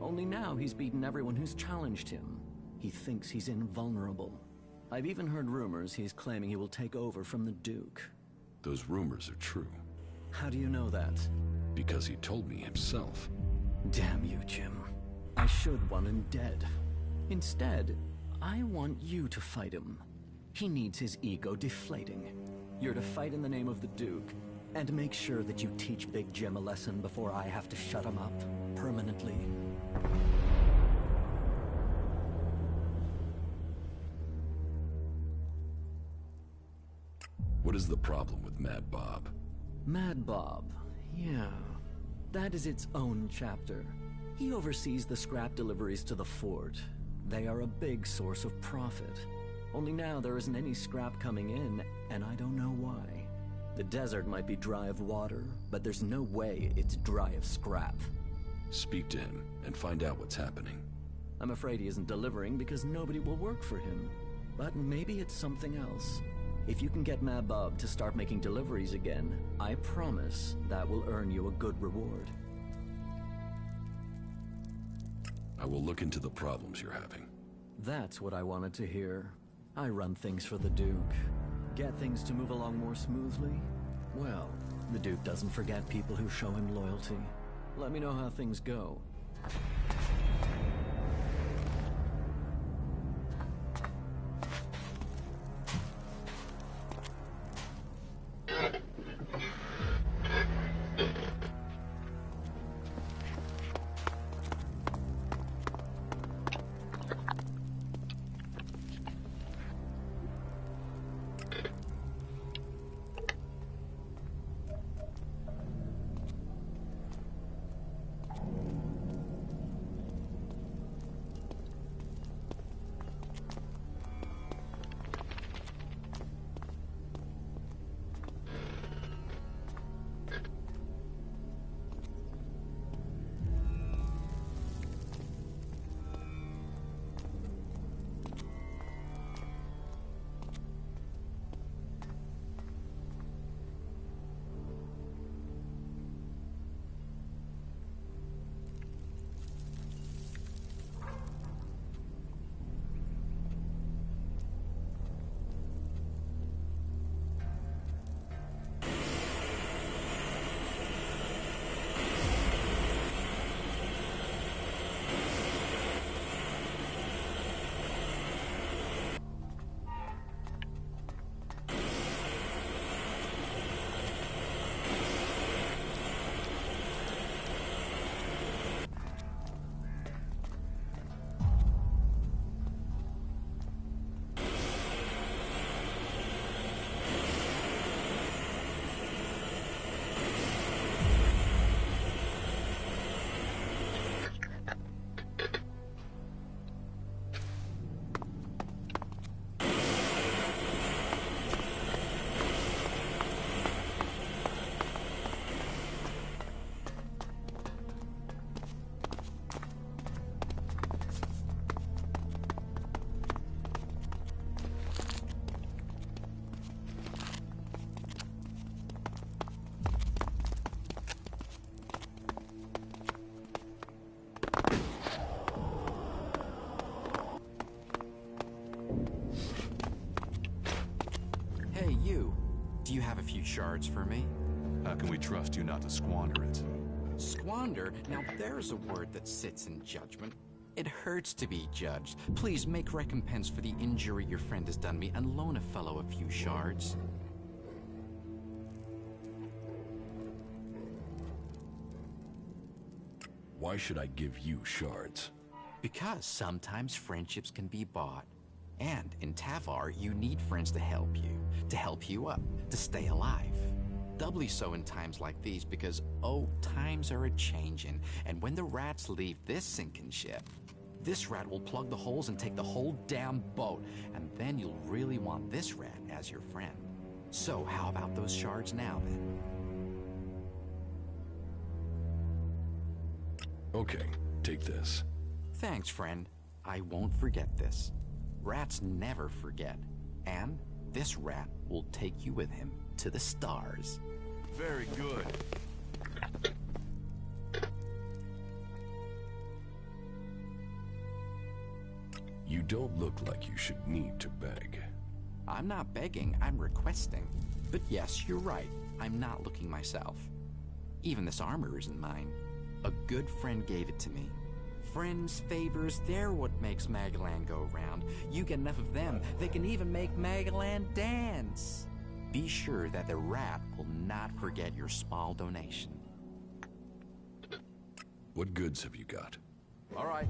Only now he's beaten everyone who's challenged him. He thinks he's invulnerable. I've even heard rumors he's claiming he will take over from the Duke. Those rumors are true. How do you know that? Because he told me himself. Damn you, Jim. I should want him dead. Instead, I want you to fight him. He needs his ego deflating. You're to fight in the name of the Duke, and make sure that you teach Big Jim a lesson before I have to shut him up permanently. What is the problem with Mad Bob? Mad Bob, yeah. That is its own chapter. He oversees the scrap deliveries to the fort. They are a big source of profit. Only now there isn't any scrap coming in, and I don't know why. The desert might be dry of water, but there's no way it's dry of scrap. Speak to him and find out what's happening. I'm afraid he isn't delivering because nobody will work for him. But maybe it's something else. If you can get Mad Bob to start making deliveries again, I promise that will earn you a good reward. I will look into the problems you're having. That's what I wanted to hear. I run things for the Duke. Get things to move along more smoothly? Well, the Duke doesn't forget people who show him loyalty. Let me know how things go. you? Do you have a few shards for me? How can we trust you not to squander it? Squander? Now there's a word that sits in judgment. It hurts to be judged. Please make recompense for the injury your friend has done me and loan a fellow a few shards. Why should I give you shards? Because sometimes friendships can be bought. And in Tavar, you need friends to help you up, to stay alive. Doubly so in times like these because, oh, times are a-changin', and when the rats leave this sinking ship, this rat will plug the holes and take the whole damn boat, and then you'll really want this rat as your friend. So how about those shards now, then? Okay, take this. Thanks, friend. I won't forget this. Rats never forget. And this rat will take you with him to the stars. Very good. You don't look like you should need to beg. I'm not begging, I'm requesting. But yes, you're right. I'm not looking myself. Even this armor isn't mine. A good friend gave it to me. Friends' favors, they're what makes Magalan go round. You get enough of them, they can even make Magalan dance. Be sure that the rat will not forget your small donation. What goods have you got? All right.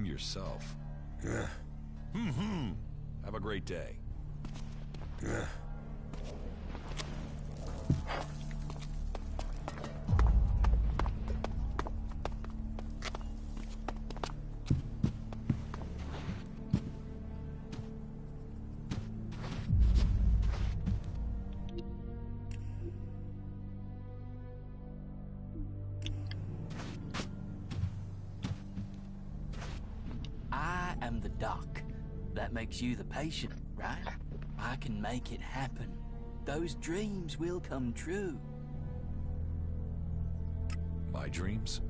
Yourself. Have a great day. I'm the doc. That makes you the patient, right? I can make it happen. Those dreams will come true. My dreams?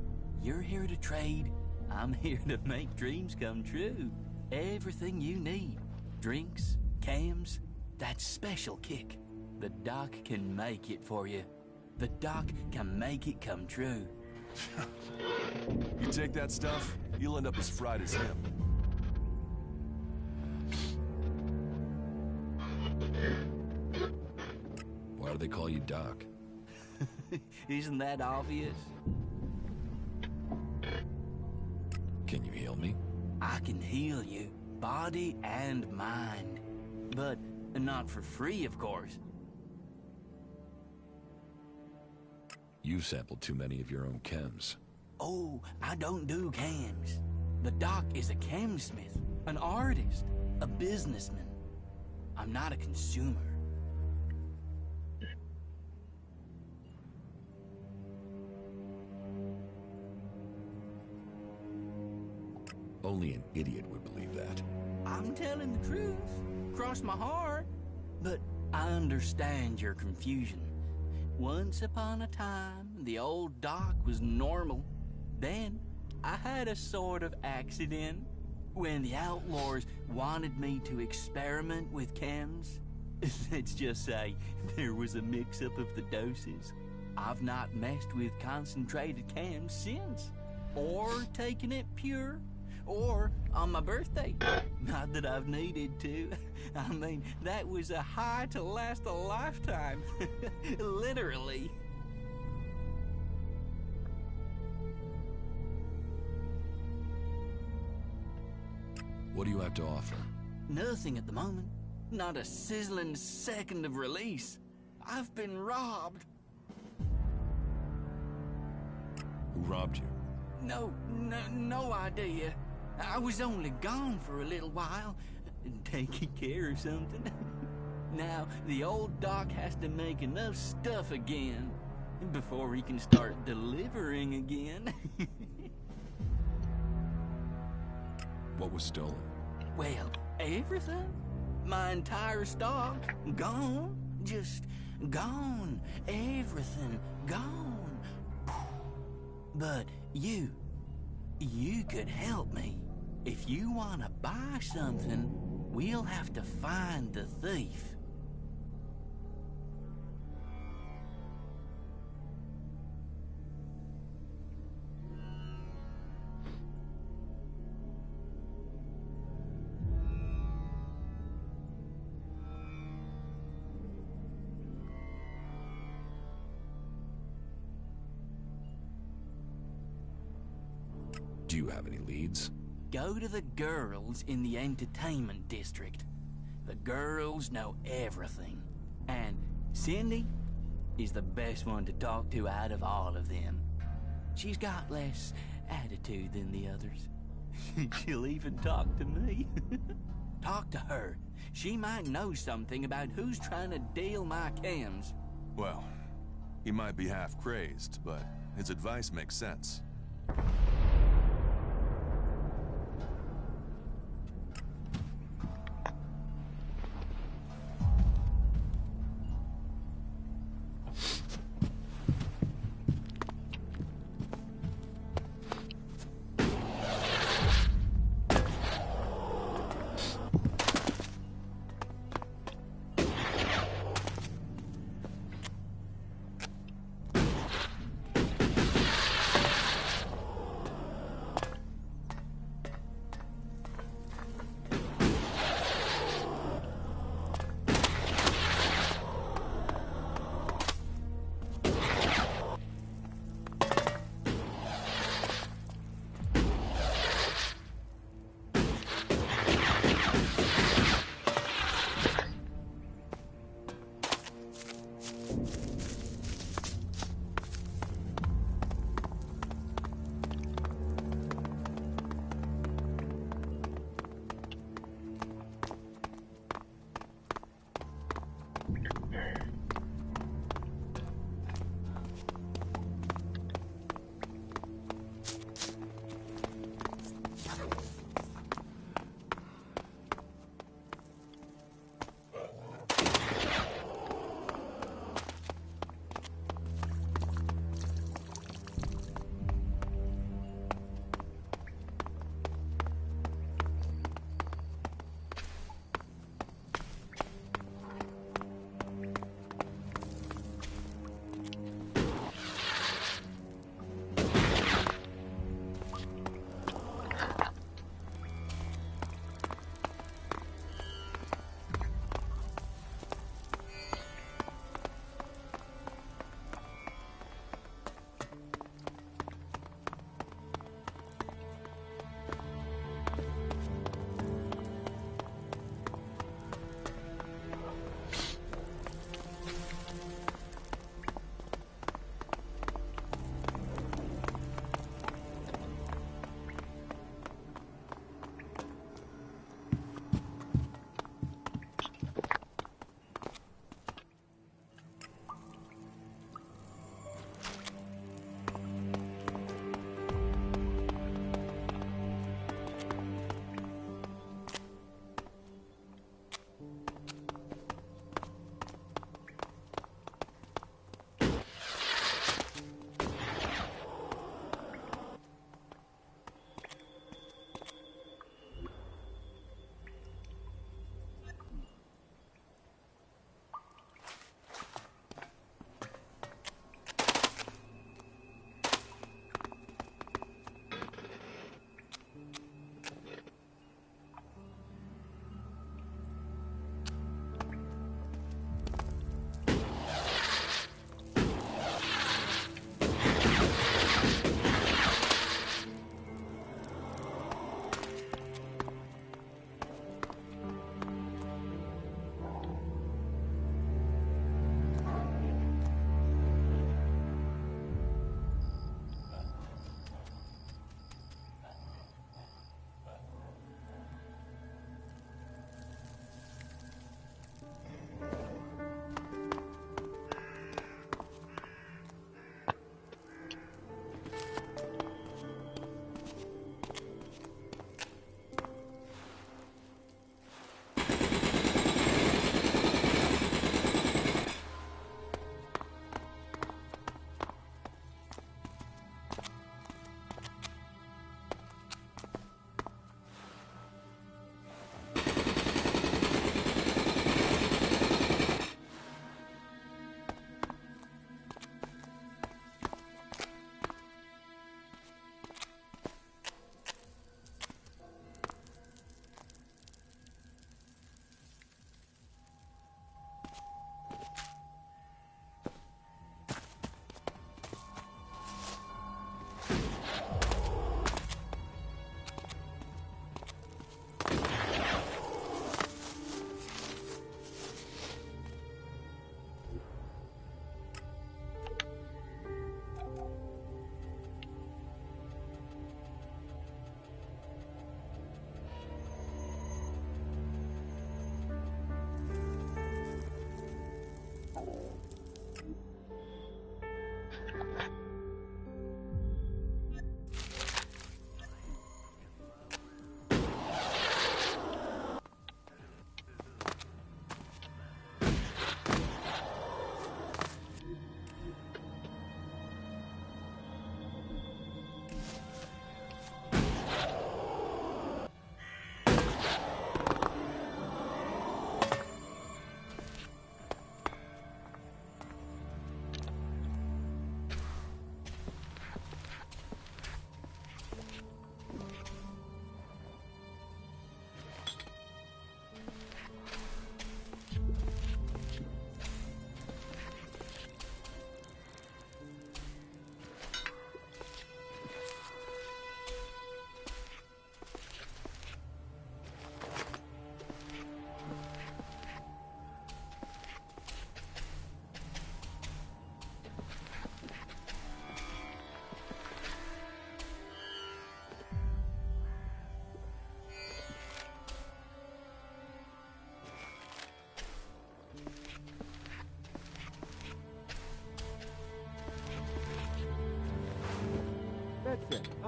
You're here to trade. I'm here to make dreams come true. Everything you need. Drinks, cams, that special kick. The doc can make it for you. The doc can make it come true. You take that stuff, you'll end up as fried as him. Why do they call you Doc? Isn't that obvious? Can you heal me? I can heal you, body and mind. But not for free, of course. You've sampled too many of your own chems. Oh, I don't do cams. The doc is a chemsmith, an artist, a businessman. I'm not a consumer. Only an idiot would believe that. I'm telling the truth. Cross my heart. But I understand your confusion. Once upon a time, the old dock was normal. Then, I had a sort of accident when the outlaws wanted me to experiment with chems. Let's just say there was a mix-up of the doses. I've not messed with concentrated chems since, or taken it pure, or on my birthday. Not that I've needed to. I mean, that was a high to last a lifetime. Literally. What do you have to offer? Nothing at the moment. Not a sizzling second of release. I've been robbed. Who robbed you? No idea. I was only gone for a little while, taking care of something. Now, the old doc has to make enough stuff again before he can start delivering again. What was stolen? Well, everything. My entire stock, gone. Just gone. Everything, gone. But you could help me. If you want to buy something, we'll have to find the thief. Do you have any leads? Go to the girls in the entertainment district. The girls know everything. And Cindy is the best one to talk to out of all of them. She's got less attitude than the others. She'll even talk to me. Talk to her. She might know something about who's trying to deal my chems. Well, he might be half crazed, but his advice makes sense.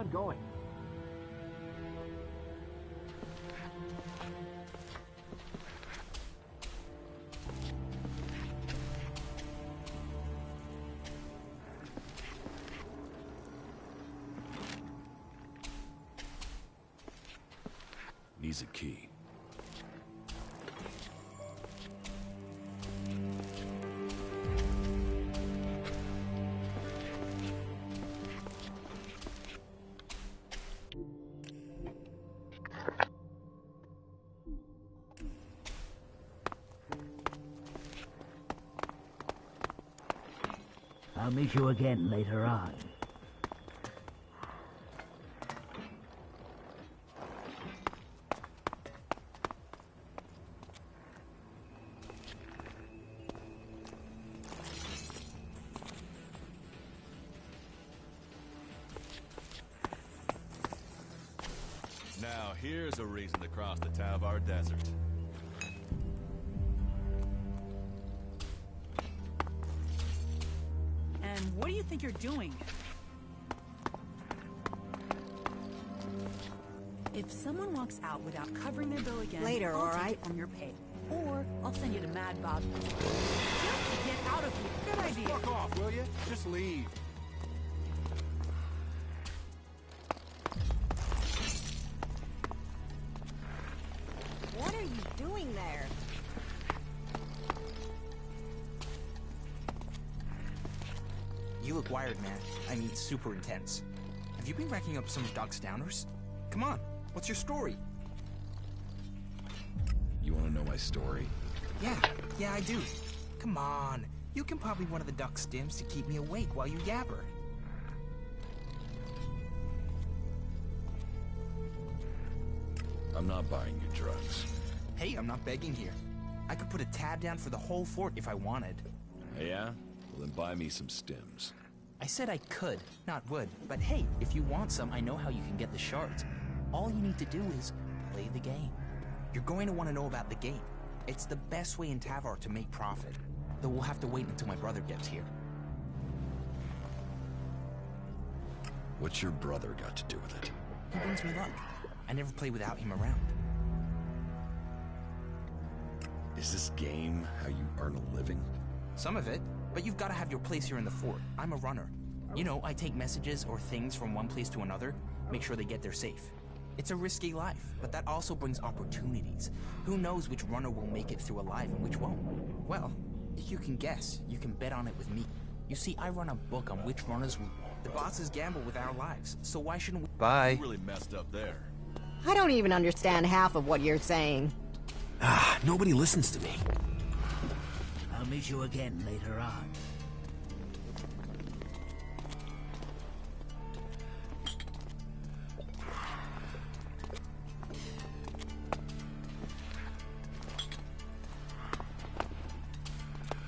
I'm going. Needs a key. I'll meet you again later on. Now here's a reason to cross the Tavar Desert. And what do you think you're doing? If someone walks out without covering their bill again, Later, I'll all take right? it from your pay. Or I'll send you to Mad Bob. Just get out of here. Good idea. Fuck off, will you? Just leave. What are you doing there? You look wired, man. I mean, super intense. Have you been racking up some of Doc's downers? Come on, what's your story? You want to know my story? Yeah, I do. Come on, you can pop me one of the Duck stims to keep me awake while you yabber. I'm not buying your drugs. Hey, I'm not begging here. I could put a tab down for the whole fort if I wanted. Yeah? Well, then buy me some stims. I said I could, not would. But hey, if you want some, I know how you can get the shards. All you need to do is play the game. You're going to want to know about the game. It's the best way in Tavar to make profit. Though we'll have to wait until my brother gets here. What's your brother got to do with it? He brings me luck. I never play without him around. Is this game how you earn a living? Some of it, but you've got to have your place here in the fort. I'm a runner. You know, I take messages or things from one place to another, make sure they get there safe. It's a risky life, but that also brings opportunities. Who knows which runner will make it through alive and which won't? Well, if you can guess, you can bet on it with me. You see, I run a book on which runners will. The bosses gamble with our lives, so why shouldn't we? Bye. You really messed up there. I don't even understand half of what you're saying. Nobody listens to me. I'll meet you again later on.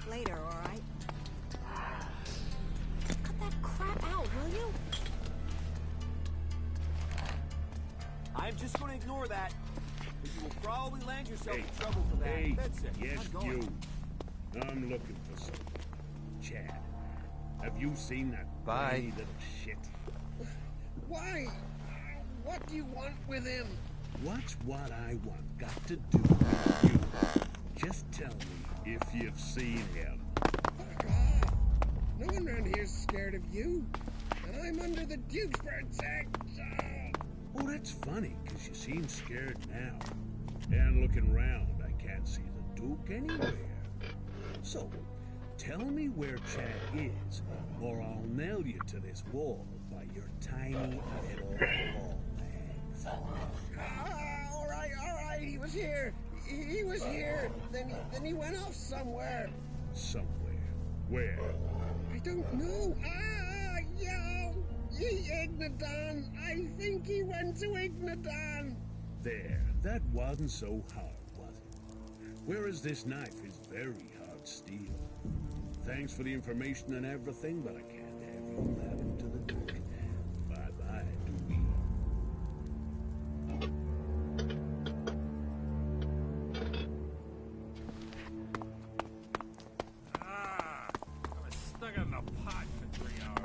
Later, all right? Cut that crap out, will you? I'm just going to ignore that. But you will probably land yourself in trouble for that. Hey, That's it. yes, I'm going. you. I'm looking for something. Chad, have you seen that Bye. tiny little shit? Why? What do you want with him? What's what I want got to do with you? Just tell me if you've seen him. Fuck off! No one around here's scared of you. And I'm under the Duke's protection! Oh, that's funny, because you seem scared now. And looking around, I can't see the Duke anywhere. So, tell me where Chad is, or I'll nail you to this wall by your tiny little ball legs. All right, he was here. He was here. Then he went off somewhere. Somewhere? Where? I don't know. Ignadon. I think he went to Ignadon. There. That wasn't so hard, was it? Whereas this knife is very hard steel. Thanks for the information and everything, but I can't have you married to the Duke. Bye-bye, Dookie. I was stuck in the pot for 3 hours.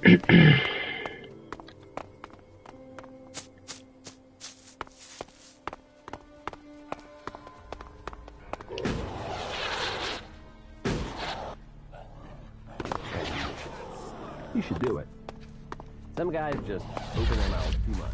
You should do it. Some guys just open their mouths too much.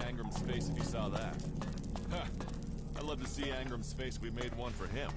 Angram's face if you saw that. Huh. I'd love to see Angram's face if we made one for him.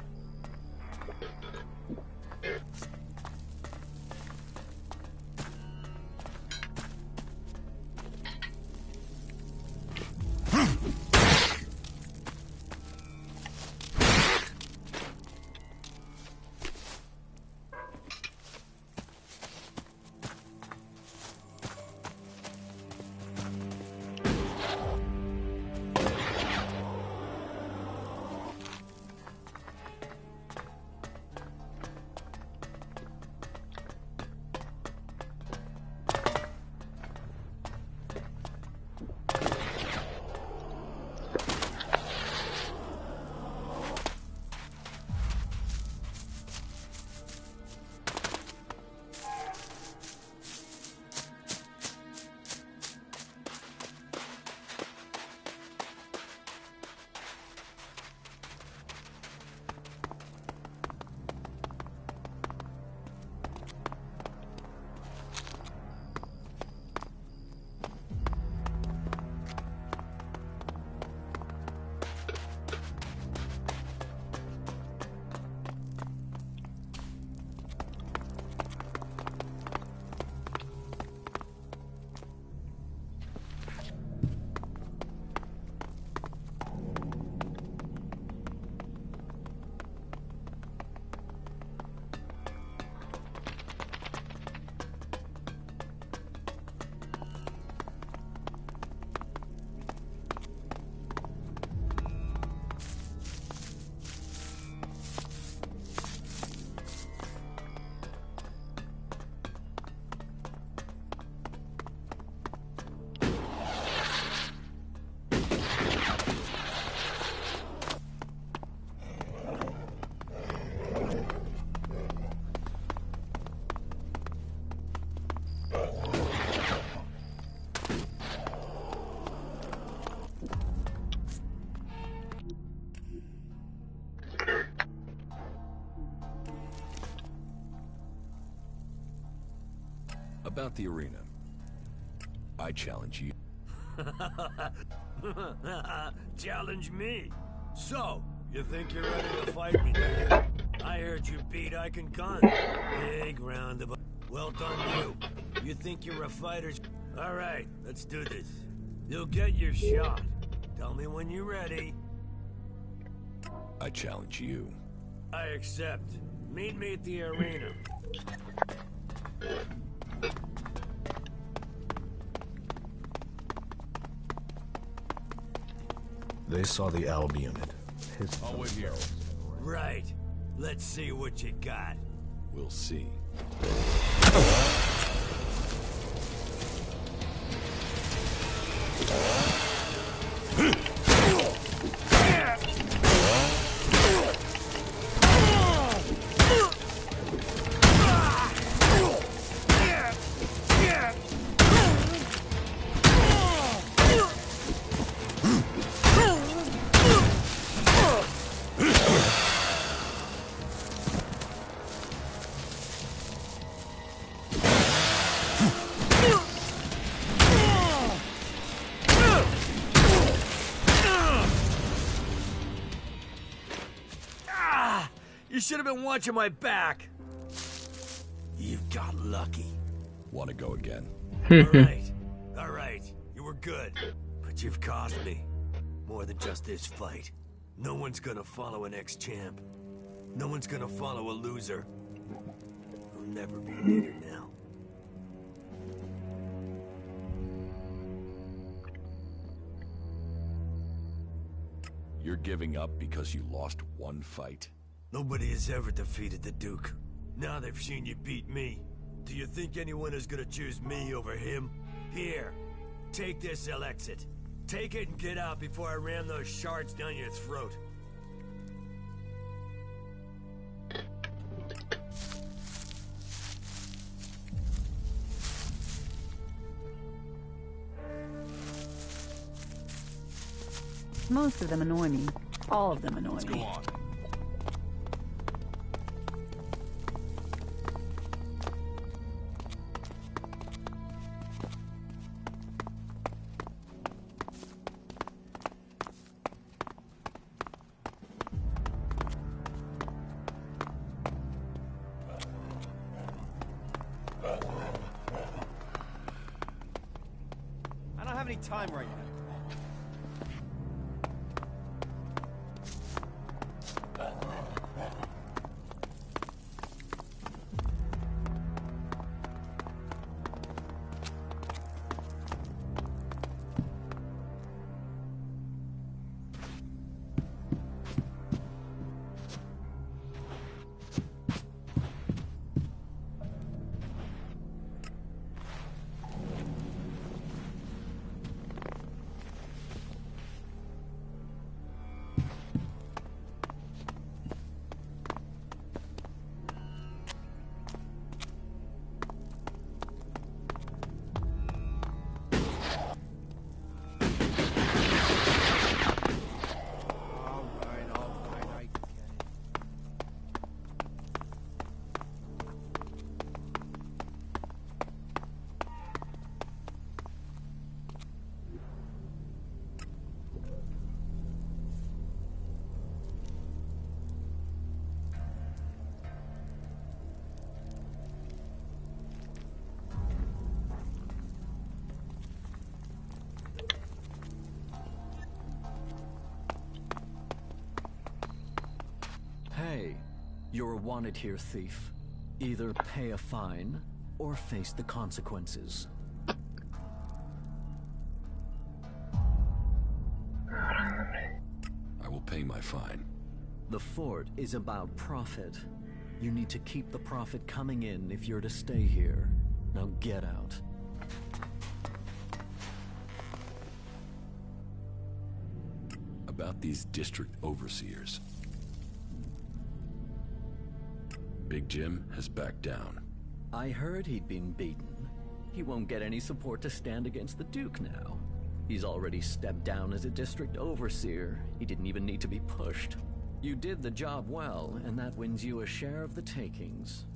About the arena. I challenge you. Challenge me? So, you think you're ready to fight me, do you? I heard you beat Ike and Gun. Big round of... Well done, you. You think you're a fighter? Alright, let's do this. You'll get your shot. Tell me when you're ready. I challenge you. I accept. Meet me at the arena. They saw the Alb unit. I'll wait here. Right. Let's see what you got. We'll see. You should have been watching my back. You got lucky. Want to go again? All right. You were good, but you've cost me more than just this fight. No one's gonna follow an ex-champ. No one's gonna follow a loser. I'll never be a leader now. You're giving up because you lost one fight? Nobody has ever defeated the Duke. Now they've seen you beat me. Do you think anyone is gonna choose me over him? Here, take this Elex. Take it and get out before I ram those shards down your throat. Most of them annoy me. All of them annoy me. Go on. any time right now. Hey, you're a wanted here, thief. Either pay a fine, or face the consequences. I will pay my fine. The fort is about profit. You need to keep the profit coming in if you're to stay here. Now get out. About these district overseers. Big Jim has backed down. I heard he'd been beaten. He won't get any support to stand against the Duke now. He's already stepped down as a district overseer. He didn't even need to be pushed. You did the job well, and that wins you a share of the takings.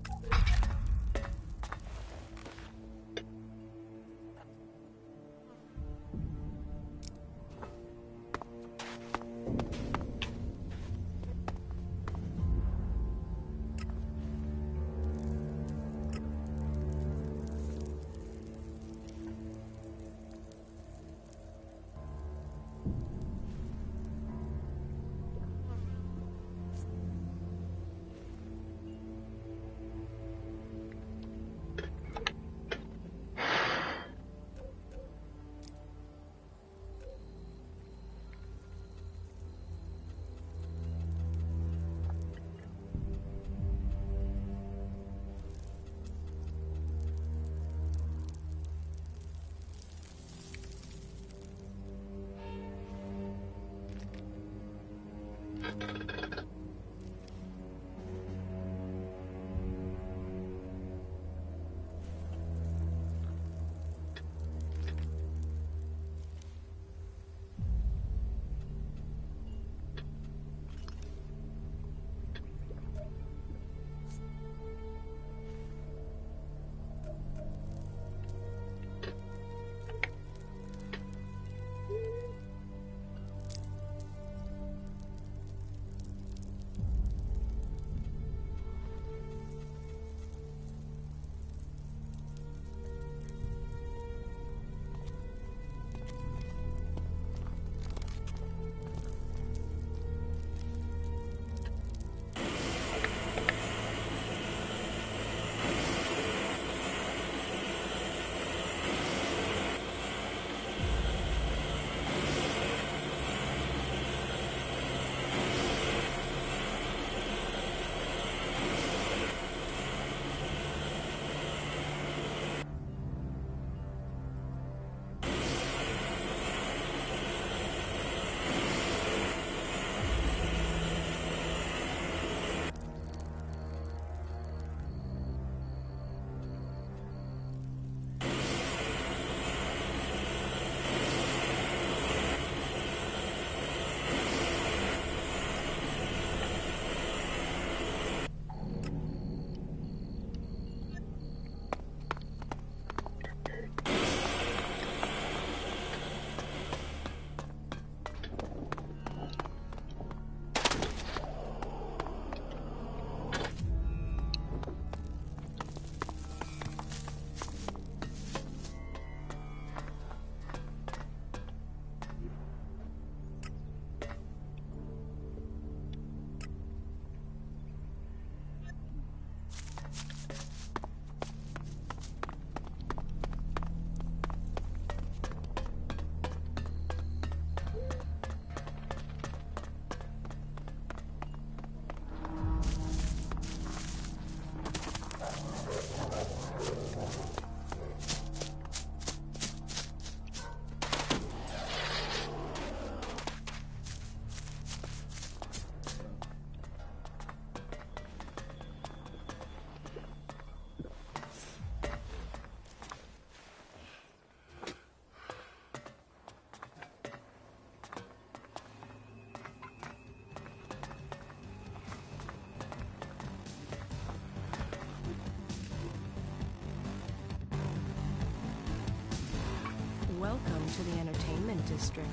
to the entertainment district.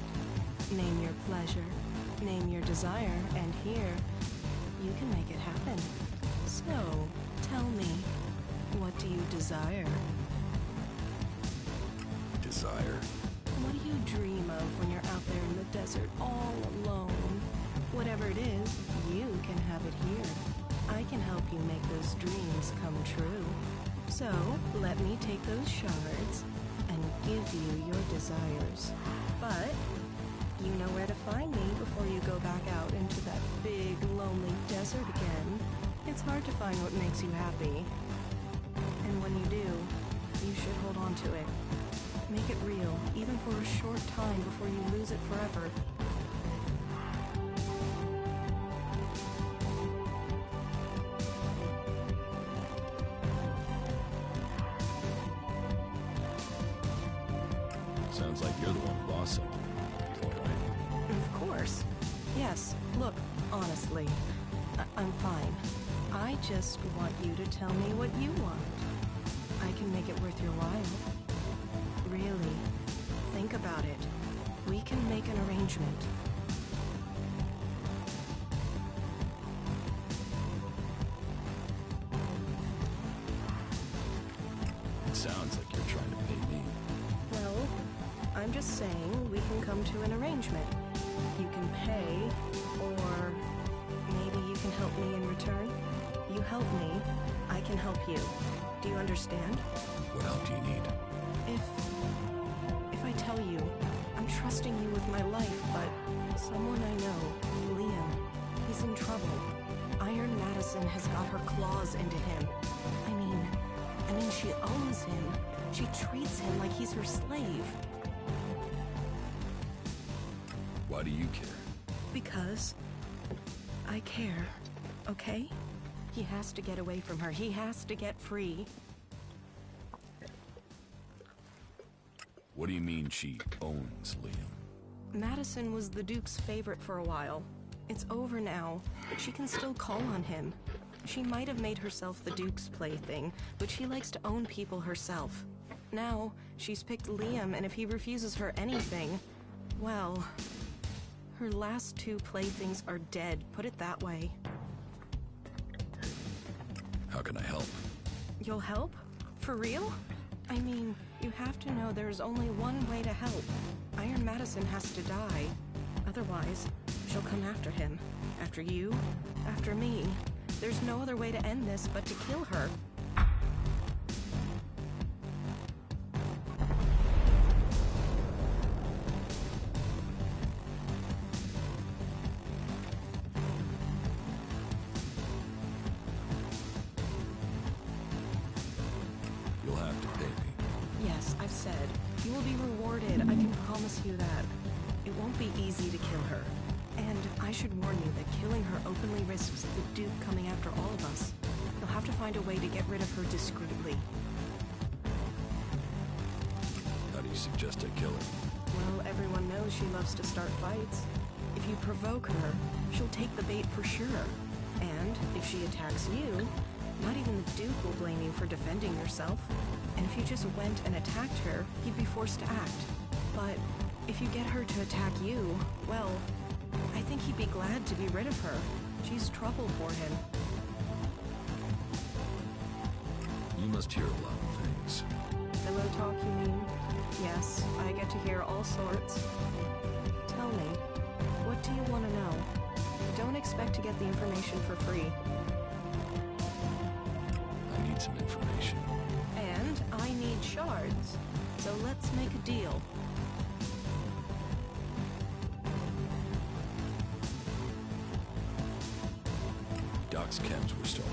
Name your pleasure, name your desire, and here, you can make it happen. So, tell me, what do you desire? Desire? What do you dream of when you're out there in the desert all alone? Whatever it is, you can have it here. I can help you make those dreams come true. So, let me take those shards and give you your desires. But you know where to find me before you go back out into that big, lonely desert again. It's hard to find what makes you happy. And when you do, you should hold on to it. Make it real, even for a short time before you lose it forever. Sounds like you're the one who lost something. You all right? Of course. Yes, look, honestly, I'm fine. I just want you to tell me what you want. I can make it worth your while. Really, think about it. We can make an arrangement. It sounds like you're trying to pay me. Well, I'm just saying we can come to an arrangement. You can pay, or maybe you can help me in return. You help me, I can help you. Do you understand? What help do you need? If I tell you, I'm trusting you with my life, but someone I know, Liam, he's in trouble. Iron Madison has got her claws into him. I mean, she owns him. She treats him like he's her slave. Why do you care? Because I care, okay? He has to get away from her. He has to get free. What do you mean she owns Liam? Madison was the Duke's favorite for a while. It's over now, but she can still call on him. She might have made herself the Duke's plaything, but she likes to own people herself. Now, she's picked Liam, and if he refuses her anything, well, her last two playthings are dead, put it that way. How can I help? You'll help? For real? I mean, you have to know there's only one way to help. Iron Madison has to die. Otherwise, she'll come after him. After you, after me. There's no other way to end this but to kill her. You'll have to pay me. Yes, I've said. You will be rewarded, I can promise you that. It won't be easy to kill her. And I should warn you that killing her openly risks the Duke coming after all of us. You'll have to find a way to get rid of her discreetly. How do you suggest I kill her? Well, everyone knows she loves to start fights. If you provoke her, she'll take the bait for sure. And if she attacks you, not even the Duke will blame you for defending yourself. And if you just went and attacked her, he'd be forced to act. But if you get her to attack you, well, I think he'd be glad to be rid of her. She's trouble for him. You must hear a lot of things. Pillow talk, you mean? Yes, I get to hear all sorts. Tell me, what do you want to know? Don't expect to get the information for free. I need some information. And I need shards. So let's make a deal. Doc's chems were stolen.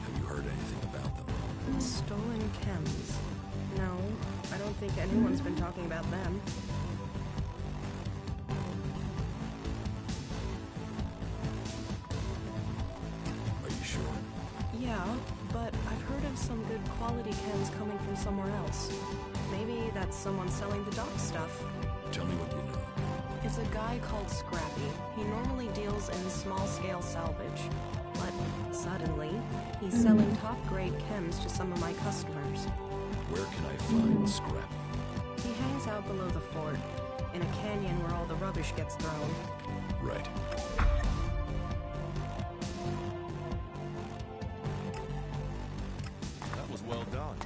Have you heard anything about them? Stolen chems. No, I don't think anyone's been talking about them. Are you sure? Yeah, but I've heard of some good quality chems coming from somewhere else. Maybe that's someone selling the Doc stuff. Tell me what you know. It's a guy called Scrappy. He normally deals in small-scale salvage. But suddenly, he's selling top-grade chems to some of my customers. Where can I find Scrappy? He hangs is out below the fort, in a canyon where all the rubbish gets thrown. Right. That was well done.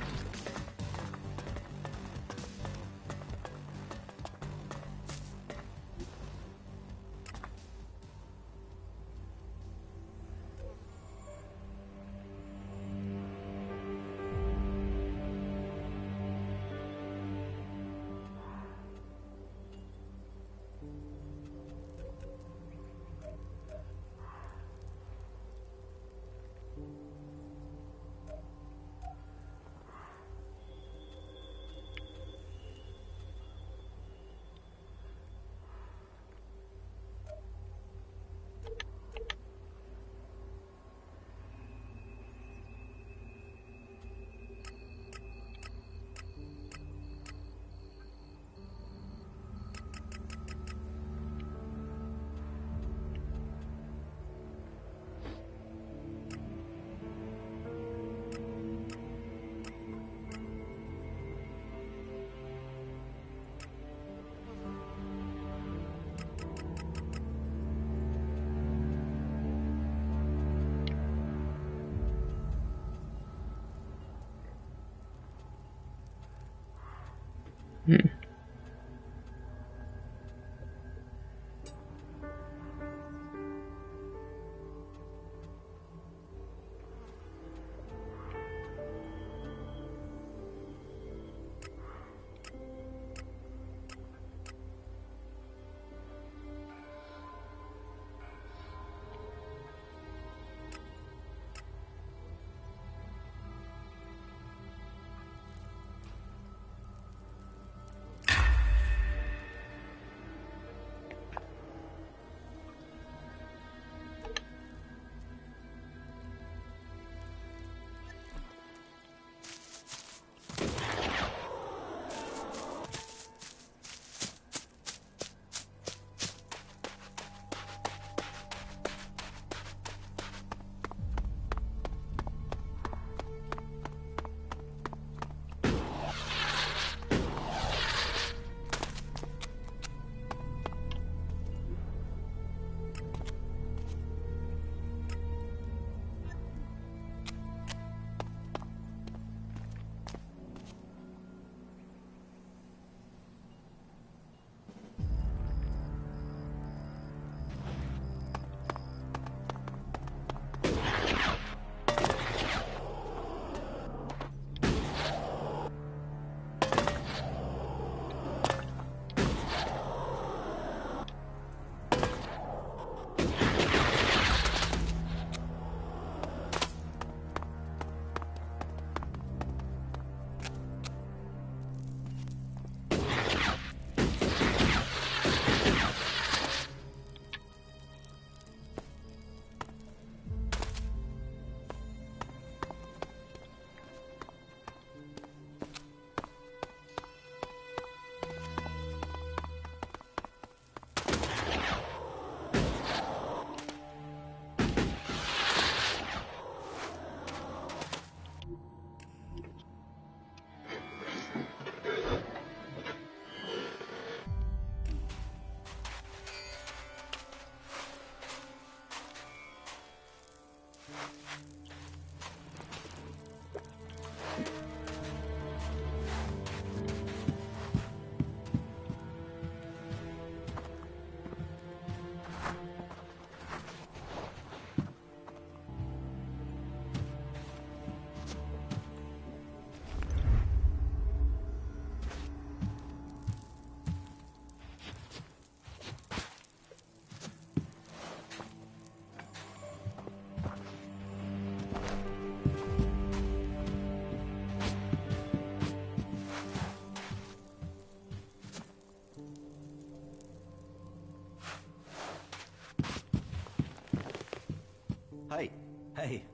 Hey,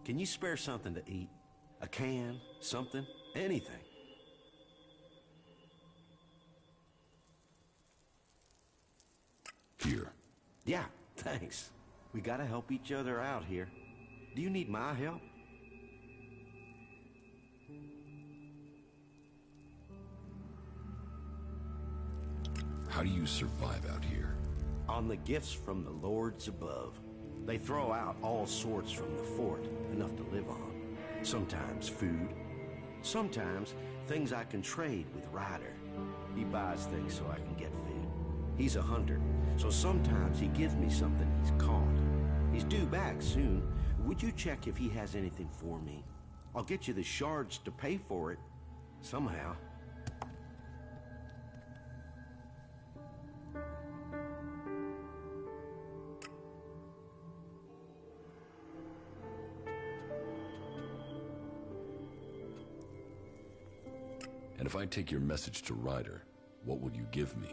can you spare something to eat? A can, something, anything. Here. Yeah, thanks. We gotta help each other out here. Do you need my help? How do you survive out here? On the gifts from the lords above. They throw out all sorts from the fort, enough to live on. Sometimes food. Sometimes things I can trade with Ryder. He buys things so I can get food. He's a hunter, so sometimes he gives me something he's caught. He's due back soon. Would you check if he has anything for me? I'll get you the shards to pay for it, somehow. And if I take your message to Ryder, what will you give me?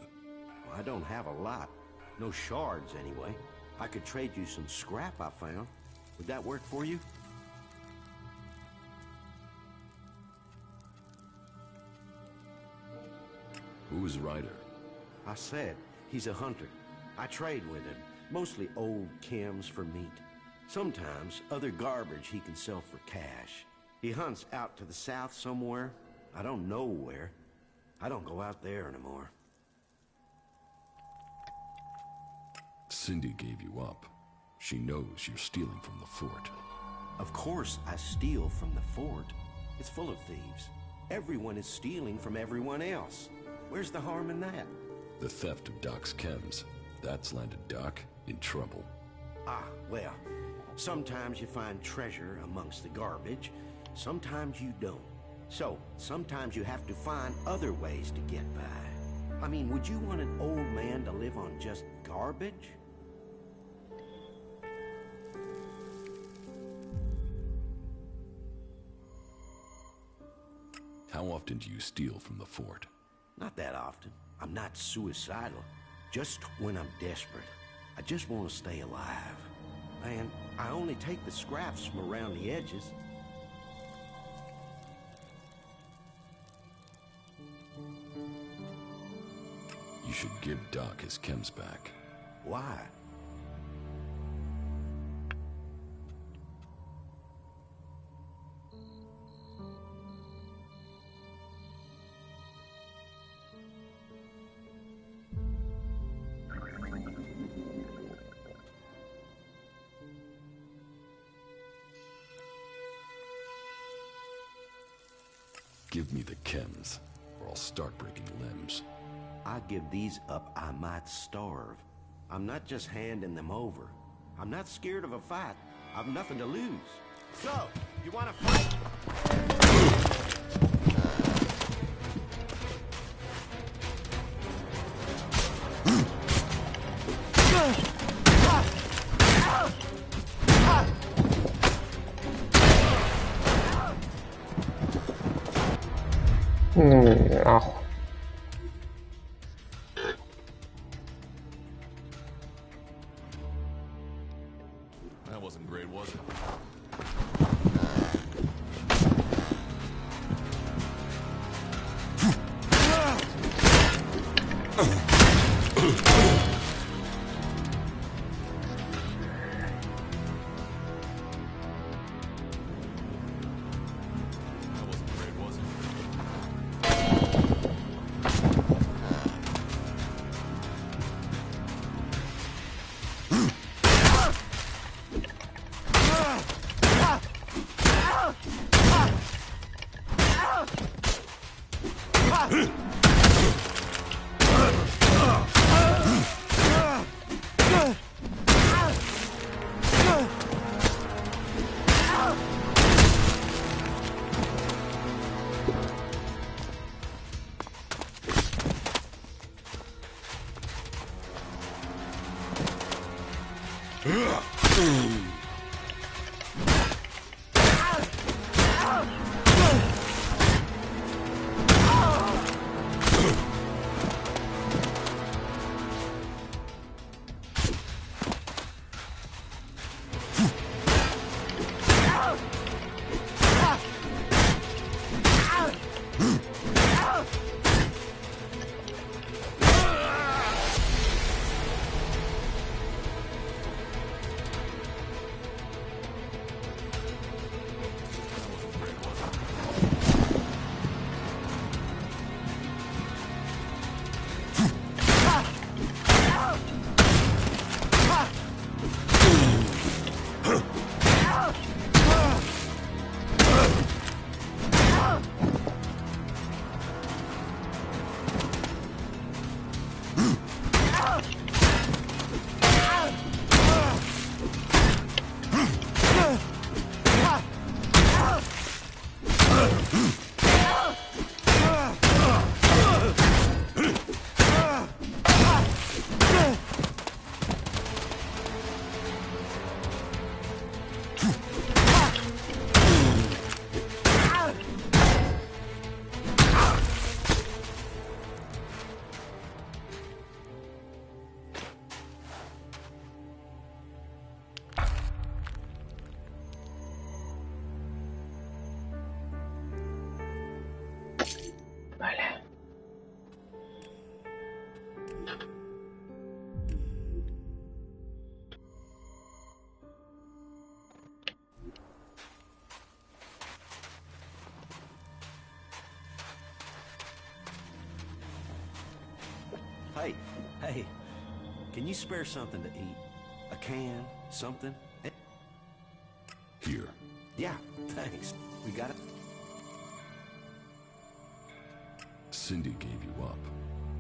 I don't have a lot. No shards, anyway. I could trade you some scrap I found. Would that work for you? Who is Ryder? I said, he's a hunter. I trade with him. Mostly old chems for meat. Sometimes other garbage he can sell for cash. He hunts out to the south somewhere. I don't know where. I don't go out there anymore. Cindy gave you up. She knows you're stealing from the fort. Of course I steal from the fort. It's full of thieves. Everyone is stealing from everyone else. Where's the harm in that? The theft of Doc's chems. That's landed Doc in trouble. Ah, well, sometimes you find treasure amongst the garbage. Sometimes you don't. So, sometimes you have to find other ways to get by. I mean, would you want an old man to live on just garbage? How often do you steal from the fort? Not that often. I'm not suicidal. Just when I'm desperate. I just want to stay alive. Man, I only take the scraps from around the edges. You should give Doc his chems back. Why? Give me the chems, or I'll start breaking limbs. I give these up, I might starve. I'm not just handing them over. I'm not scared of a fight. I've nothing to lose. So, you want to fight? Нахуй. That wasn't great, was it? Hey, can you spare something to eat? A can, something? Here. Yeah, thanks. We got it. Cindy gave you up.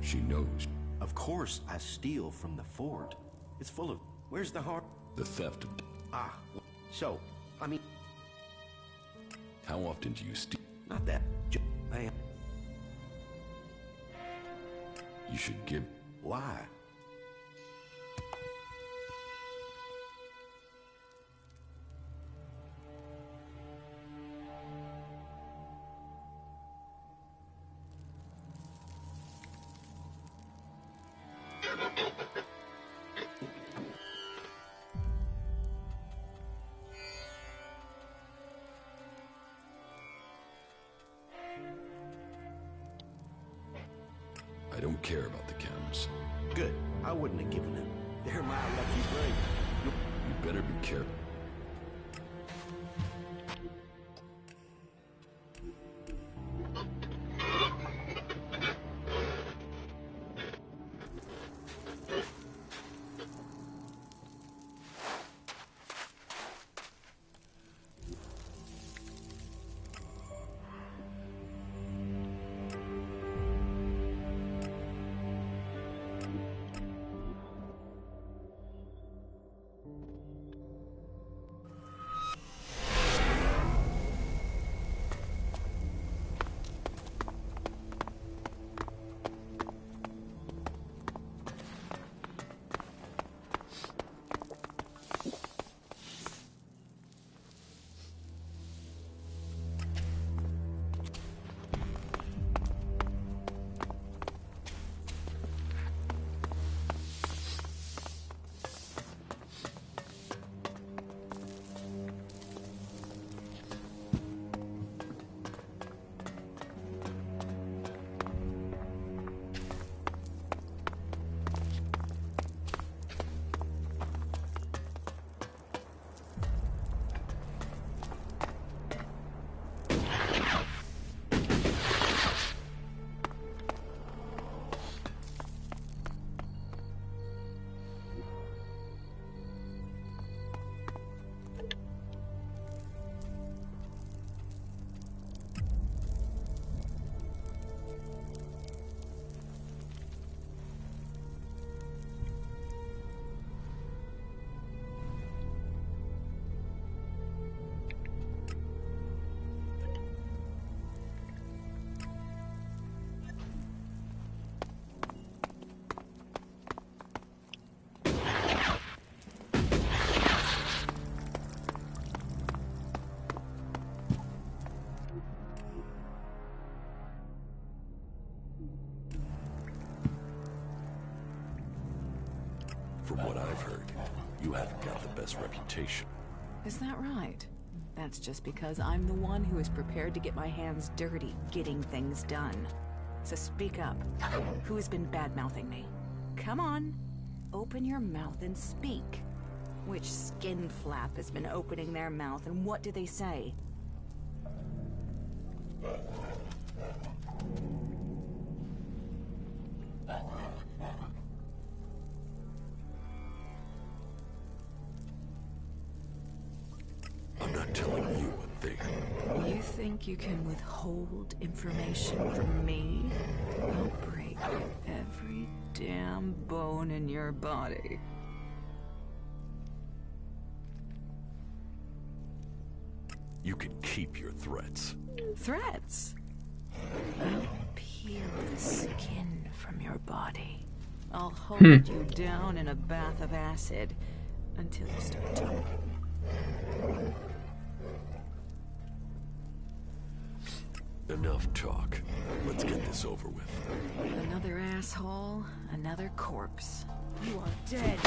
She knows. Of course I steal from the fort. It's full of... Where's the heart? The theft of... Ah, so, I mean... How often do you steal? Not that... Man. You should give... Why? I don't care about the chems. Good. I wouldn't have given them. They're my lucky break. You better be careful. From what I've heard, you haven't got the best reputation. Is that right? That's just because I'm the one who is prepared to get my hands dirty getting things done. So speak up. Who has been bad-mouthing me? Come on. Open your mouth and speak. Which skin flap has been opening their mouth, and what do they say? I'm not telling you what they... You think you can withhold information from me? I'll break every damn bone in your body. You can keep your threats. Threats? I'll peel the skin from your body. I'll hold you down in a bath of acid until you start talking. Enough talk. Let's get this over with. Another asshole, another corpse. You are dead.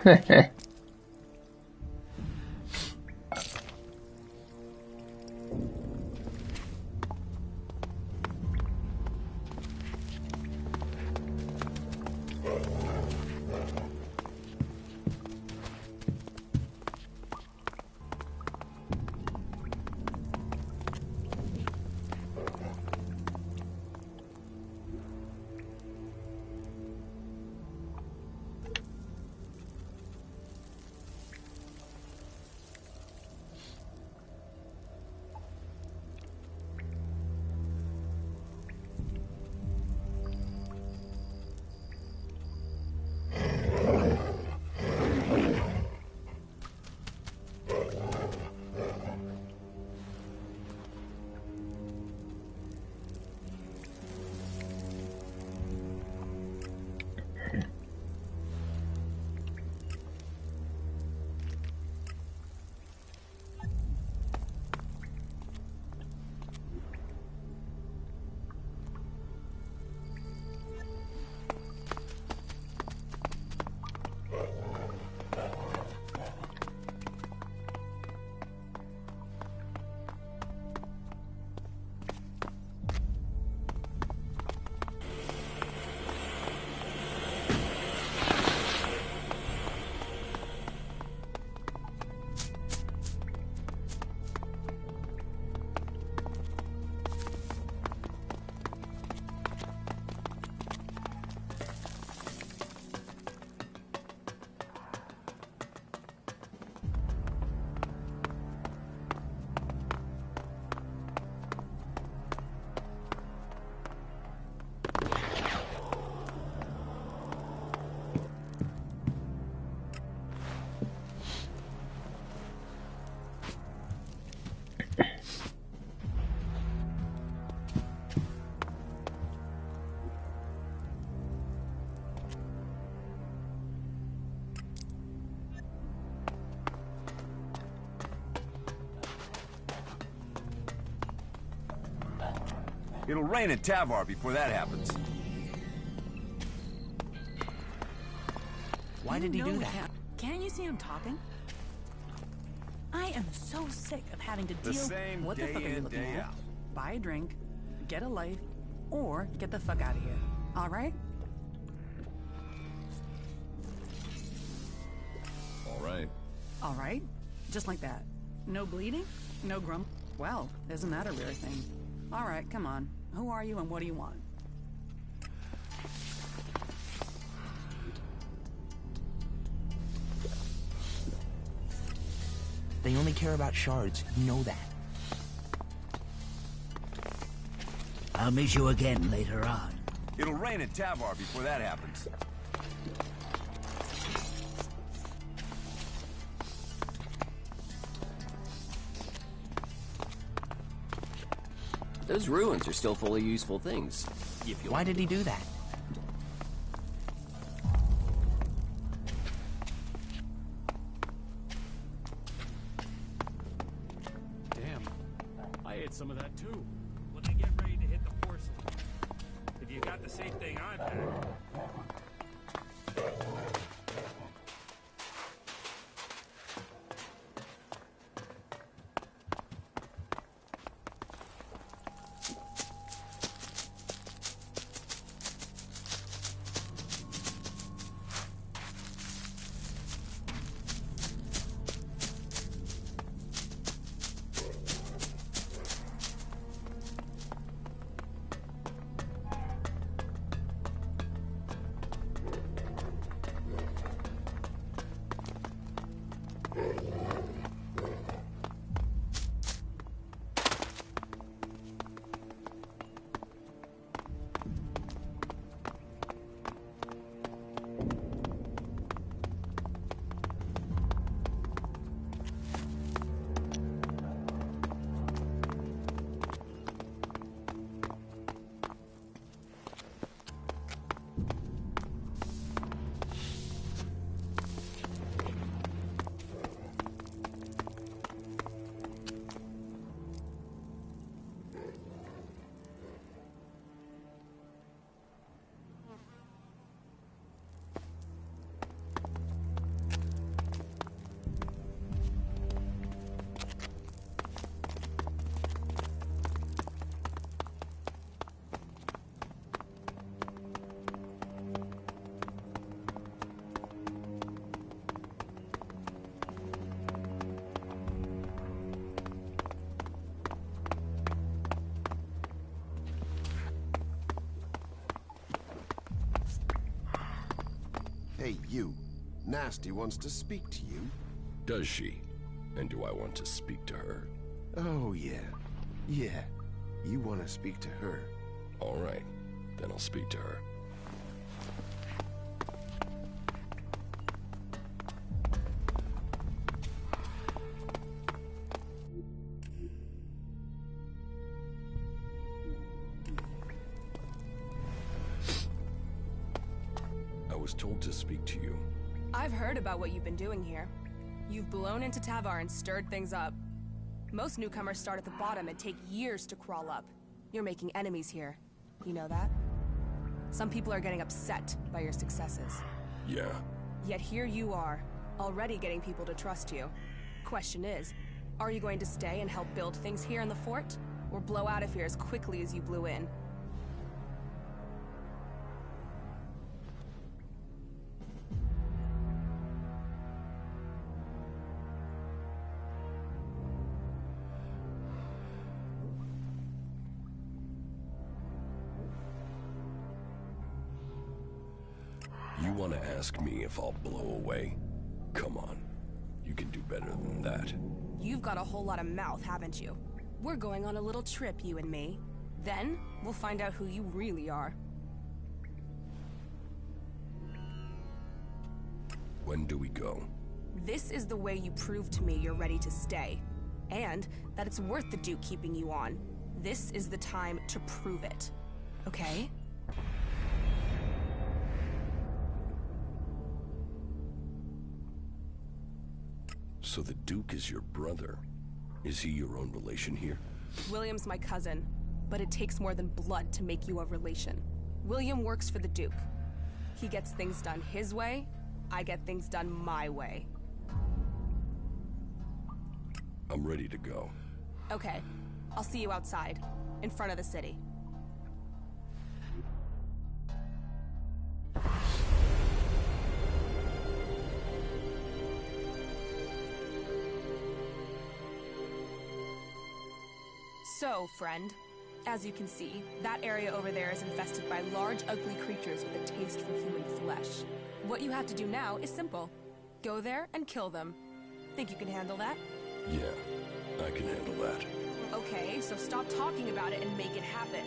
Хе-хе. It'll rain at Tavar before that happens. Why did he do that? Can't you see him talking? I am so sick of having to The deal. same What the day fuck are you in, looking day at? out. Buy a drink, get a life, or get the fuck out of here. All right? All right. All right? Just like that. No bleeding? No grump? Well, isn't that a rare thing? All right, come on. Who are you and what do you want? They only care about shards. You know that. I'll meet you again later on. It'll rain at Tavar before that happens. Those ruins are still full of useful things. Why did he do that? Damn. I ate some of that too. When I get ready to hit the porcelain. If you got the same thing I've had. you. Nasty wants to speak to you. Does she? And do I want to speak to her? Oh, yeah. Yeah. You want to speak to her. All right. Then I'll speak to her. I was told to speak to you. I've heard about what you've been doing here. You've blown into Tavar and stirred things up. Most newcomers start at the bottom and take years to crawl up. You're making enemies here. You know that? Some people are getting upset by your successes. Yeah. Yet here you are, already getting people to trust you. Question is, are you going to stay and help build things here in the fort? Or blow out of here as quickly as you blew in? You want to ask me if I'll blow away? Come on. You can do better than that. You've got a whole lot of mouth, haven't you? We're going on a little trip, you and me. Then, we'll find out who you really are. When do we go? This is the way you prove to me you're ready to stay. And that it's worth the Duke keeping you on. This is the time to prove it. Okay? So the Duke is your brother. Is he your own relation here? William's my cousin, but it takes more than blood to make you a relation. William works for the Duke. He gets things done his way, I get things done my way. I'm ready to go. Okay, I'll see you outside, in front of the city. So, friend, as you can see, that area over there is infested by large, ugly creatures with a taste for human flesh. What you have to do now is simple. Go there and kill them. Think you can handle that? Yeah, I can handle that. Okay, so stop talking about it and make it happen.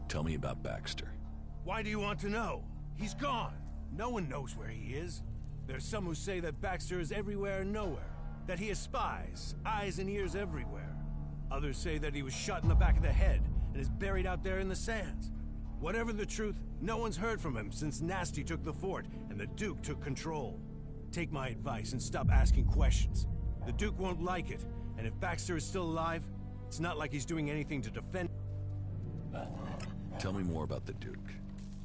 Tell me about Baxter. Why do you want to know? He's gone. No one knows where he is. There's some who say that Baxter is everywhere and nowhere. That he has spies, eyes and ears everywhere. Others say that he was shot in the back of the head and is buried out there in the sands. Whatever the truth, no one's heard from him since Nasty took the fort and the Duke took control. Take my advice and stop asking questions. The Duke won't like it, and if Baxter is still alive, it's not like he's doing anything to defend. Tell me more about the Duke.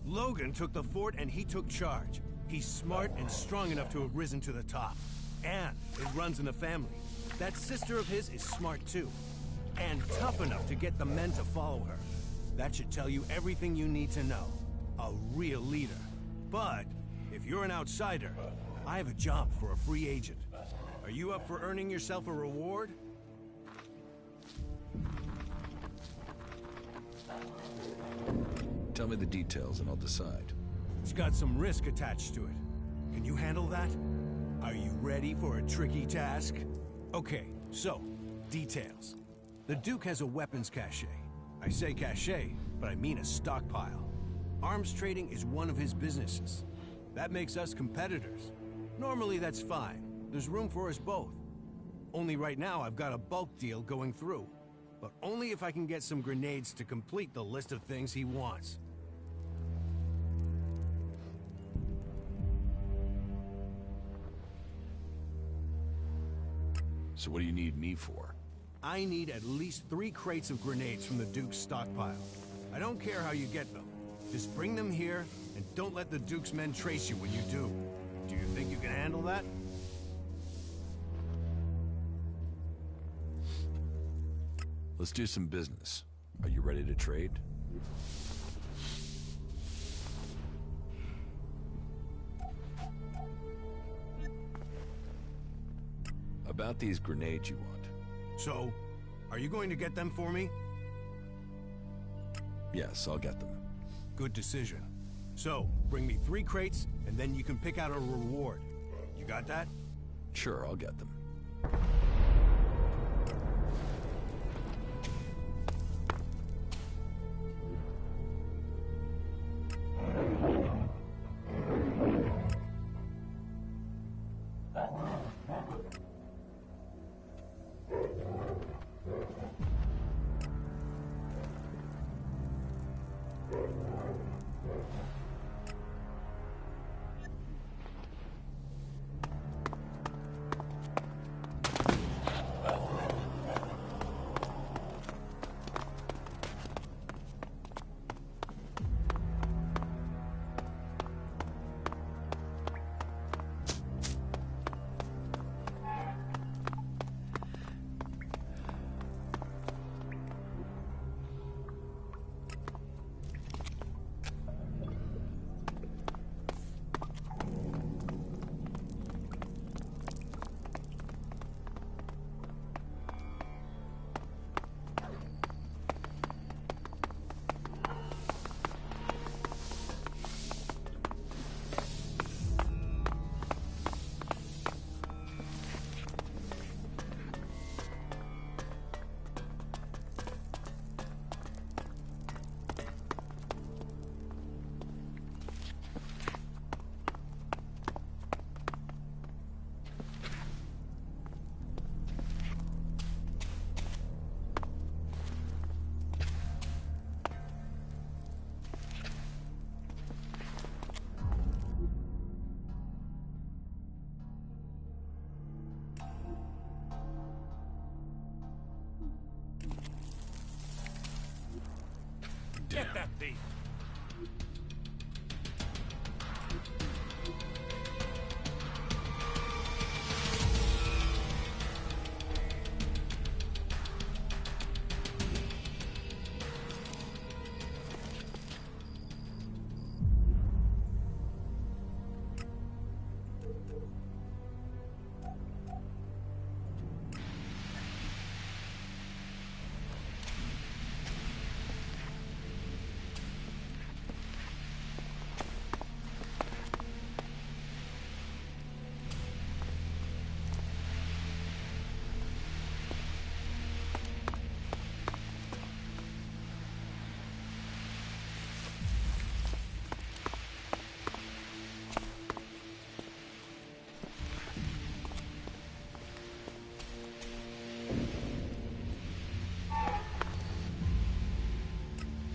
Logan took the fort and he took charge. He's smart and strong enough to have risen to the top. And it runs in the family. That sister of his is smart too. And tough enough to get the men to follow her. That should tell you everything you need to know. A real leader. But if you're an outsider, I have a job for a free agent. Are you up for earning yourself a reward? Tell me the details and I'll decide. It's got some risk attached to it. Can you handle that? Are you ready for a tricky task? Okay, so, details. The Duke has a weapons cache. I say cache, but I mean a stockpile. Arms trading is one of his businesses. That makes us competitors. Normally that's fine. There's room for us both. Only right now I've got a bulk deal going through. But only if I can get some grenades to complete the list of things he wants. So what do you need me for? I need at least 3 crates of grenades from the Duke's stockpile. I don't care how you get them. Just bring them here, and don't let the Duke's men trace you when you do. Do you think you can handle that? Let's do some business. Are you ready to trade? About these grenades you want. So, are you going to get them for me? Yes, I'll get them. Good decision. So, bring me 3 crates, and then you can pick out a reward. You got that? Sure, I'll get them.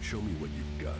Show me what you've got.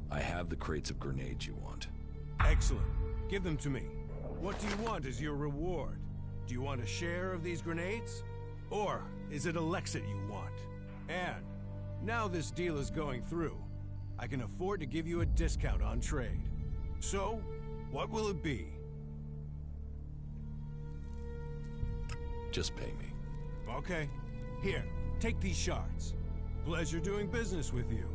I have the crates of grenades you want. Excellent. Give them to me. What do you want as your reward? Do you want a share of these grenades? Or is it Elexit you want? And now this deal is going through, I can afford to give you a discount on trade. So, what will it be? Just pay me. Okay. Here, take these shards. Pleasure doing business with you.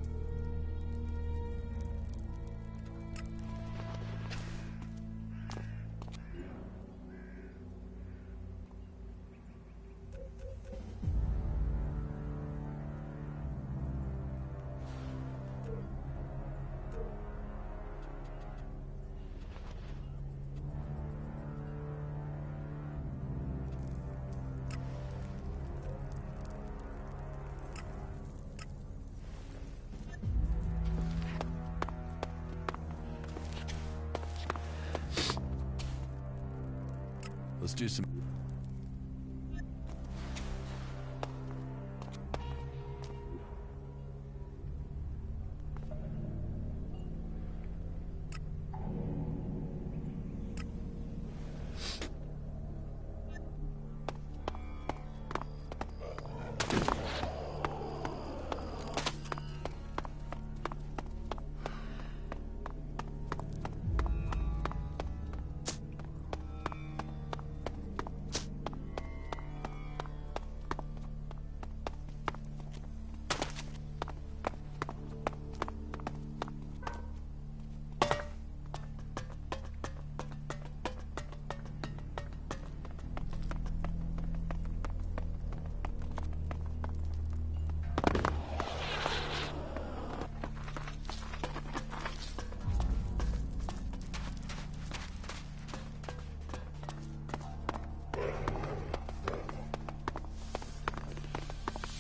Let's do some...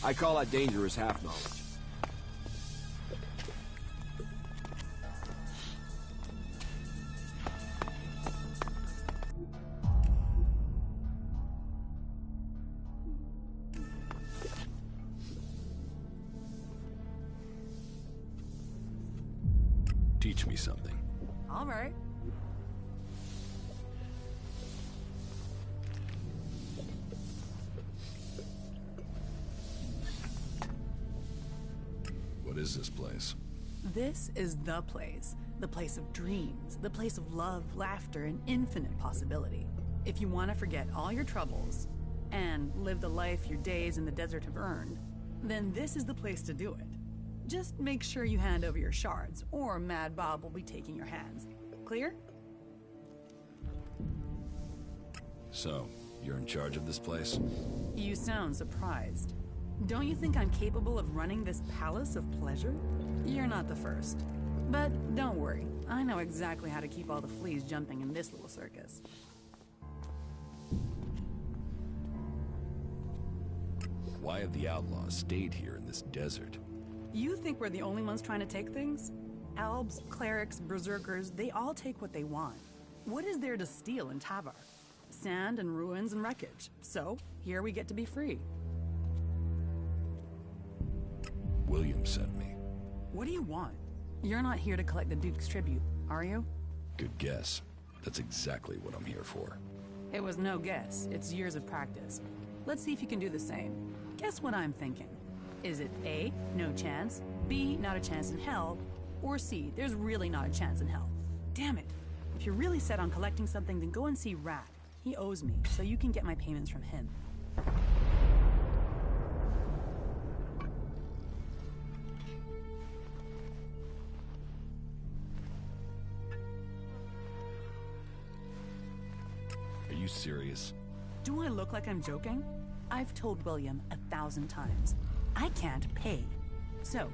I call that dangerous half-knowledge. Teach me something. All right. What is this place? This is the place of dreams, the place of love, laughter, and infinite possibility. If you want to forget all your troubles and live the life your days in the desert have earned, then this is the place to do it. Just make sure you hand over your shards, or Mad Bob will be taking your hands. Clear? So, you're in charge of this place? You sound surprised. Don't you think I'm capable of running this palace of pleasure? You're not the first. But don't worry, I know exactly how to keep all the fleas jumping in this little circus. Why have the outlaws stayed here in this desert? You think we're the only ones trying to take things? Albs, clerics, berserkers, they all take what they want. What is there to steal in Tavar? Sand and ruins and wreckage. So, here we get to be free. William sent me. What do you want? You're not here to collect the Duke's tribute, are you? Good guess. That's exactly what I'm here for. It was no guess. It's years of practice. Let's see if you can do the same. Guess what I'm thinking. Is it A, no chance, B, not a chance in hell, or C, there's really not a chance in hell? Damn it. If you're really set on collecting something, then go and see Rat. He owes me, so you can get my payments from him. Are you serious? Do I look like I'm joking? I've told William 1,000 times. I can't pay. So,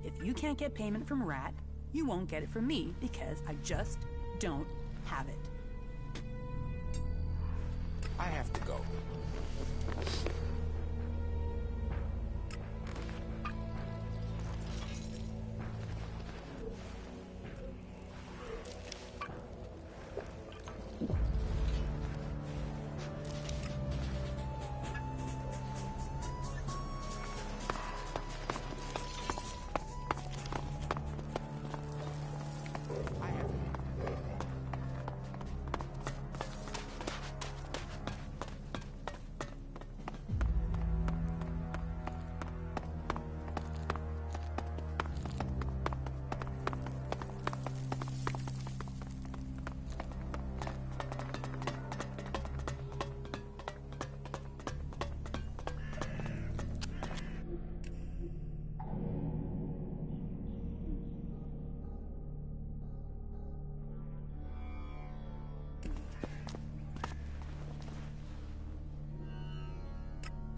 if you can't get payment from Rat, you won't get it from me because I just don't have it. I have to go.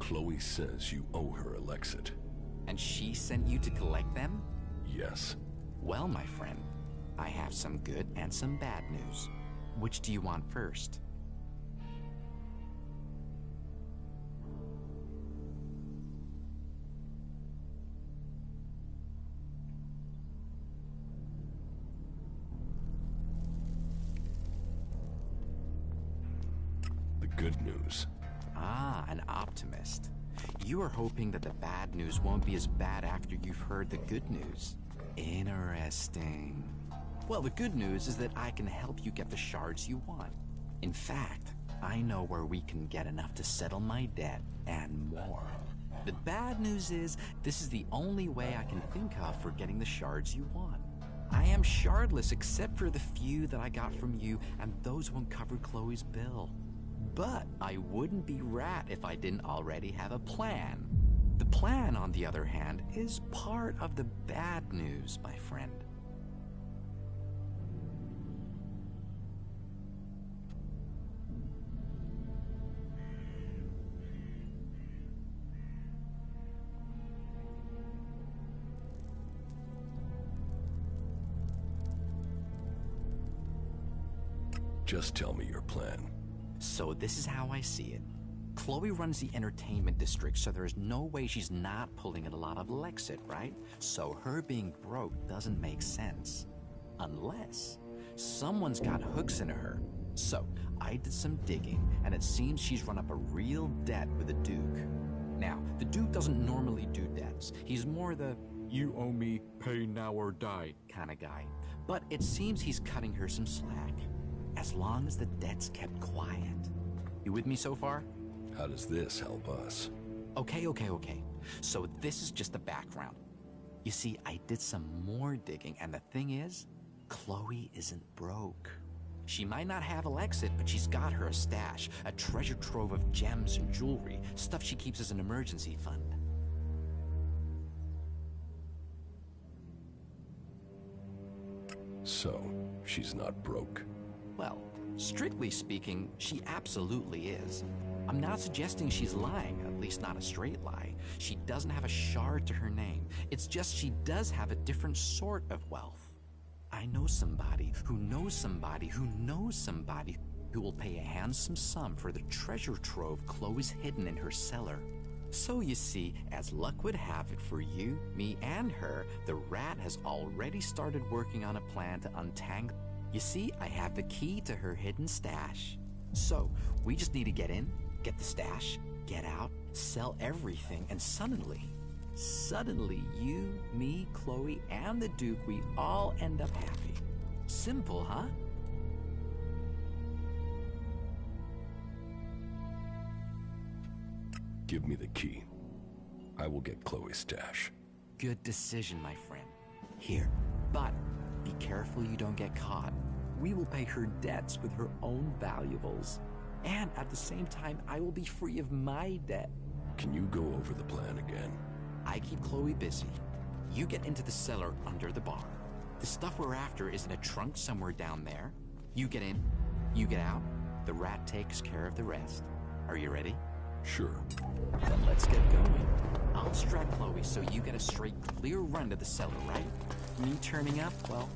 Chloe says you owe her Elexit. And she sent you to collect them? Yes. Well, my friend, I have some good and some bad news. Which do you want first? The good news. Ah, an optimist. You are hoping that the bad news won't be as bad after you've heard the good news. Interesting. Well, the good news is that I can help you get the shards you want. In fact, I know where we can get enough to settle my debt and more. The bad news is this is the only way I can think of for getting the shards you want. I am shardless except for the few that I got from you, and those won't cover Chloe's bill. But I wouldn't be Rat if I didn't already have a plan. The plan, on the other hand, is part of the bad news, my friend. Just tell me your plan. So this is how I see it. Chloe runs the entertainment district, so there's no way she's not pulling in a lot of Lexit, right? So her being broke doesn't make sense. Unless someone's got hooks into her. So I did some digging, and it seems she's run up a real debt with the Duke. Now, the Duke doesn't normally do debts. He's more the, you owe me, pay now or die kind of guy. But it seems he's cutting her some slack. As long as the debt's kept quiet. You with me so far? How does this help us? Okay. So this is just the background. You see, I did some more digging, and the thing is, Chloe isn't broke. She might not have Elexit, but she's got her a stash, a treasure trove of gems and jewelry, stuff she keeps as an emergency fund. So, she's not broke. Well, strictly speaking, she absolutely is. I'm not suggesting she's lying, at least not a straight lie. She doesn't have a shard to her name. It's just she does have a different sort of wealth. I know somebody who knows somebody who knows somebody who will pay a handsome sum for the treasure trove Chloe's hidden in her cellar. So you see, as luck would have it for you, me, and her, the Rat has already started working on a plan to untangle. You see, I have the key to her hidden stash. So, we just need to get in, get the stash, get out, sell everything, and suddenly you, me, Chloe, and the Duke, we all end up happy. Simple, huh? Give me the key. I will get Chloe's stash. Good decision, my friend. Here, but be careful you don't get caught. We will pay her debts with her own valuables. And at the same time, I will be free of my debt. Can you go over the plan again? I keep Chloe busy. You get into the cellar under the bar. The stuff we're after is in a trunk somewhere down there. You get in, you get out. The rat takes care of the rest. Are you ready? Sure. Then let's get going. I'll distract Chloe so you get a straight, clear run to the cellar, right? Me turning up, well,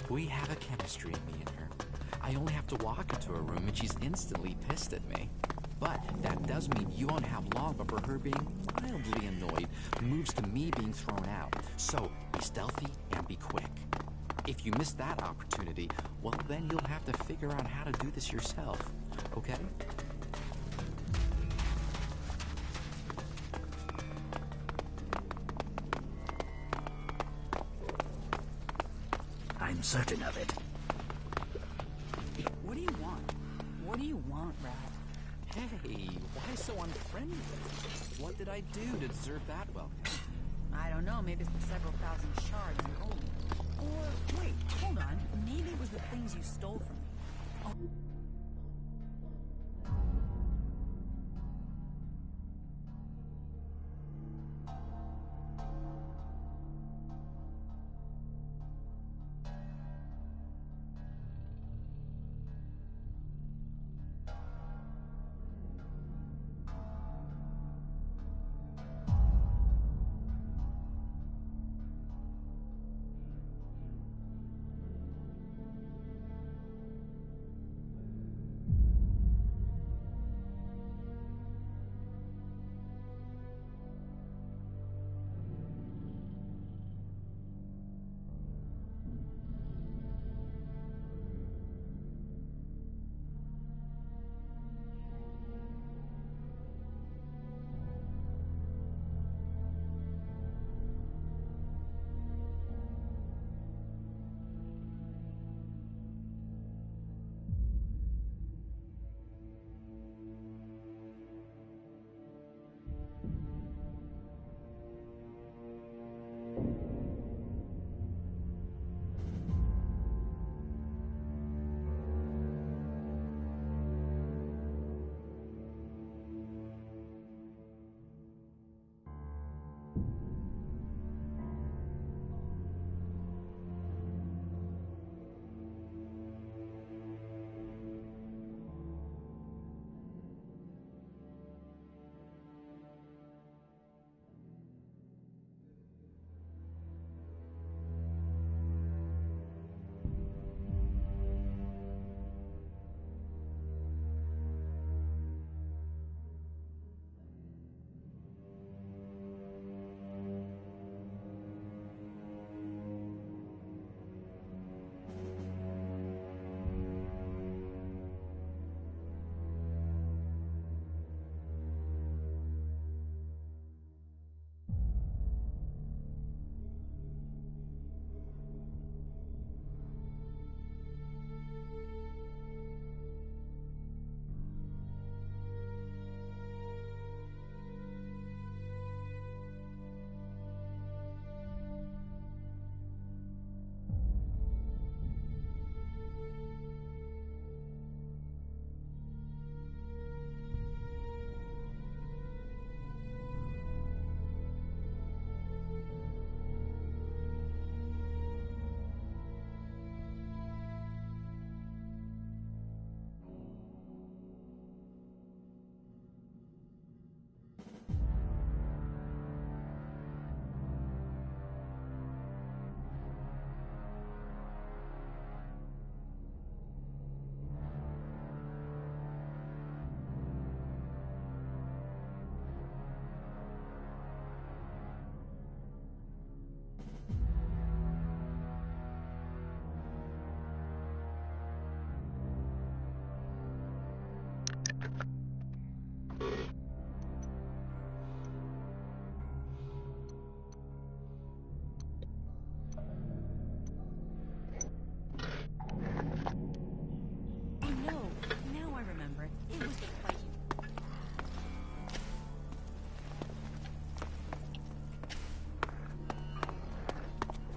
we have a chemistry, me and her. I only have to walk into a room and she's instantly pissed at me. But that does mean you won't have long before her being mildly annoyed moves to me being thrown out. So be stealthy and be quick. If you miss that opportunity, well, then you'll have to figure out how to do this yourself, okay? I'm certain of it. What do you want? What do you want, Rat? Hey, why so unfriendly? What did I do to deserve that welcome? I don't know, maybe it's the several thousand shards and gold. Or, wait, hold on. Maybe it was the things you stole from me. Oh.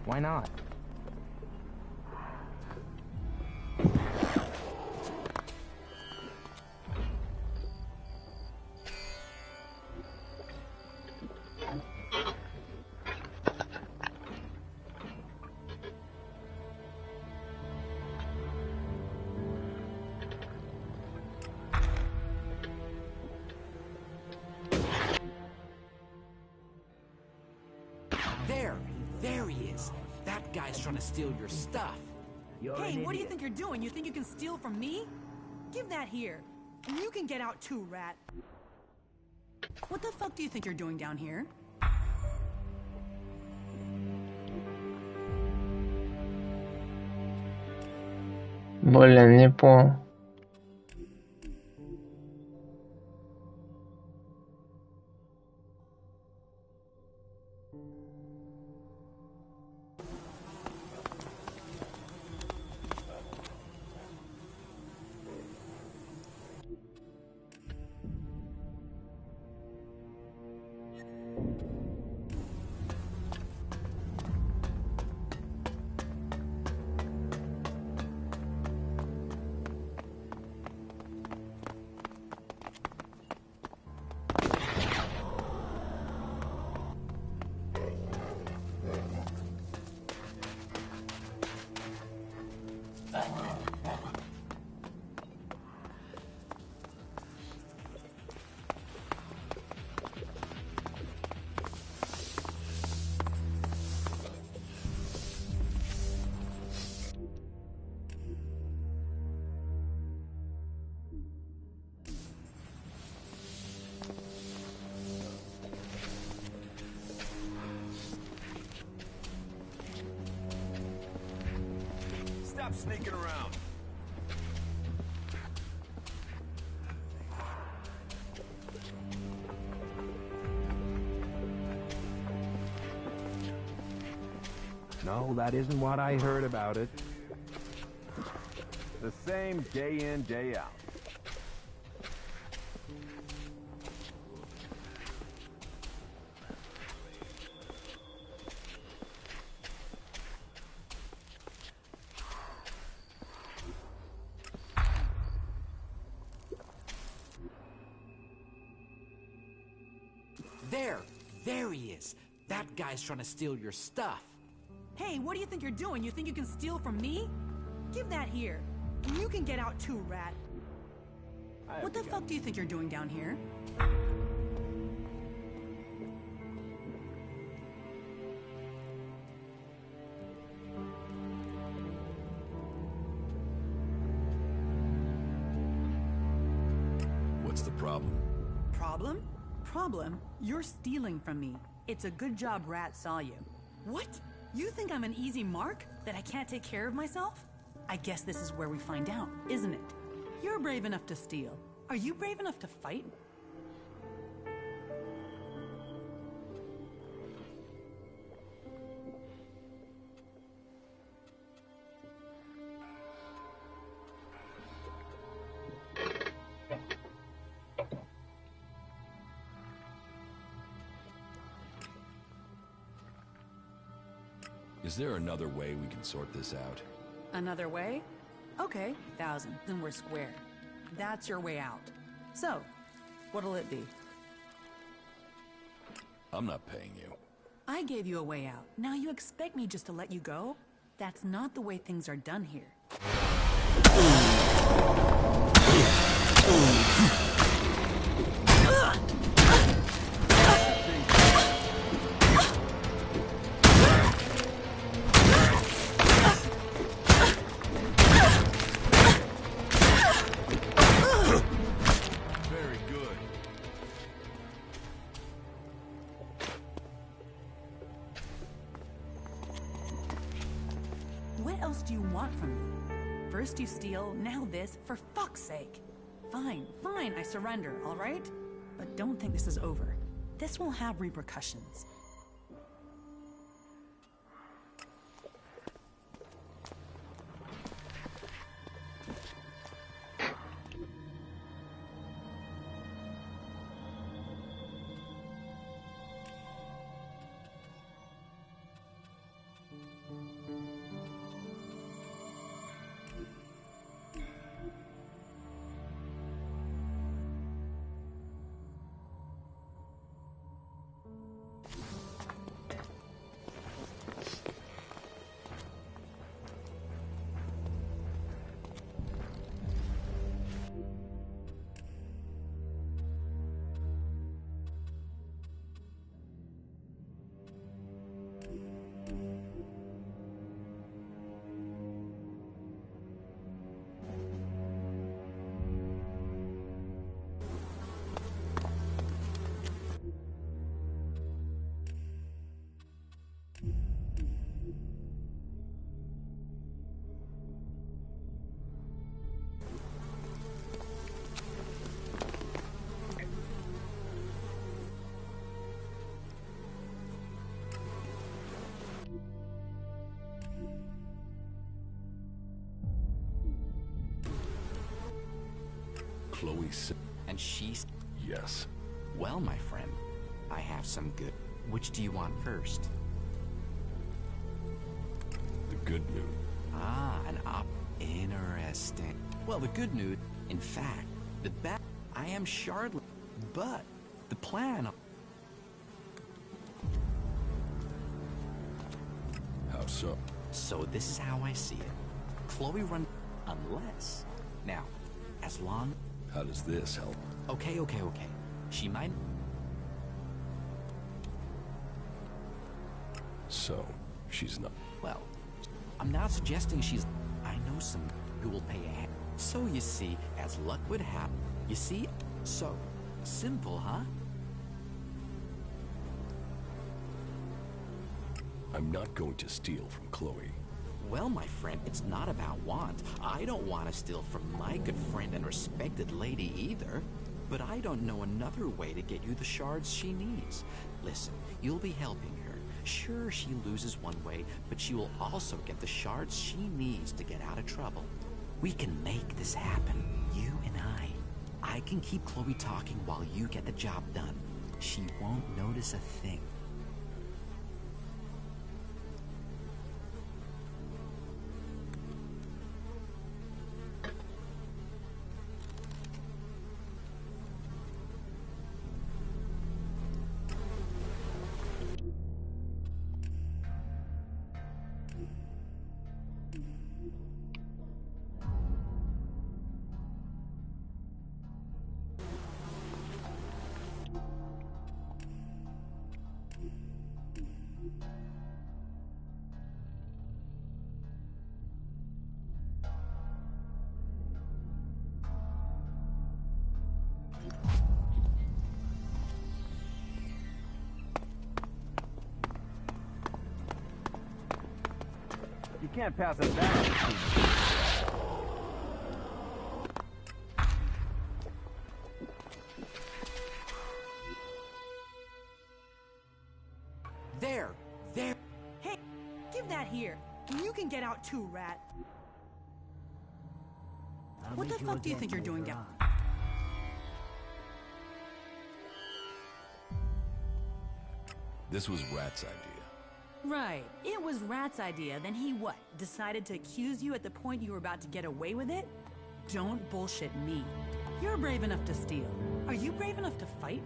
Why not? there he is. That guy's trying to steal your stuff. Hey, what do you think you're doing? You think you can steal from me? Give that here. And you can get out too, rat. What the fuck do you think you're doing down here? Блин, не понял. Stop sneaking around. No, that isn't what I heard about it. The same day in, day out. There he is. That guy's trying to steal your stuff. Hey, what do you think you're doing? You think you can steal from me? Give that here. And you can get out too, rat. What the fuck do you think you're doing down here? What's the problem? Problem? Problem? You're stealing from me. It's a good job Rat saw you. What? You think I'm an easy mark? That I can't take care of myself? I guess this is where we find out, isn't it? You're brave enough to steal. Are you brave enough to fight? Is there another way we can sort this out? Another way? Okay, 1,000. Then we're square. That's your way out. So, what'll it be? I'm not paying you. I gave you a way out. Now you expect me just to let you go? That's not the way things are done here. What else do you want from me? First you steal, now this, for fuck's sake. Fine, fine, I surrender, all right? But don't think this is over. This will have repercussions. Chloe said... And she's... Yes. Well, my friend, I have some good... Which do you want first? The good news. Ah, an op... Interesting. Well, the good news, in fact, the bad... I am shardless, but the plan... How so? So this is how I see it. Chloe run... Unless... Now, as long... How does this help? Okay. She might... So, she's not... Well, I'm not suggesting she's... I know some who will pay a hand. So you see, as luck would have... You see? So, simple, huh? I'm not going to steal from Chloe. Well, my friend, it's not about want. I don't want to steal from my good friend and respected lady either. But I don't know another way to get you the shards she needs. Listen, you'll be helping her. Sure, she loses one way, but she will also get the shards she needs to get out of trouble. We can make this happen, you and I. I can keep Chloe talking while you get the job done. She won't notice a thing. You can't pass us that. There! Hey, give that here. You can get out too, rat. What the fuck do you think you're doing down? This was Rat's idea. Right. It was Rat's idea. Then he what? Decided to accuse you at the point you were about to get away with it? Don't bullshit me. You're brave enough to steal. Are you brave enough to fight?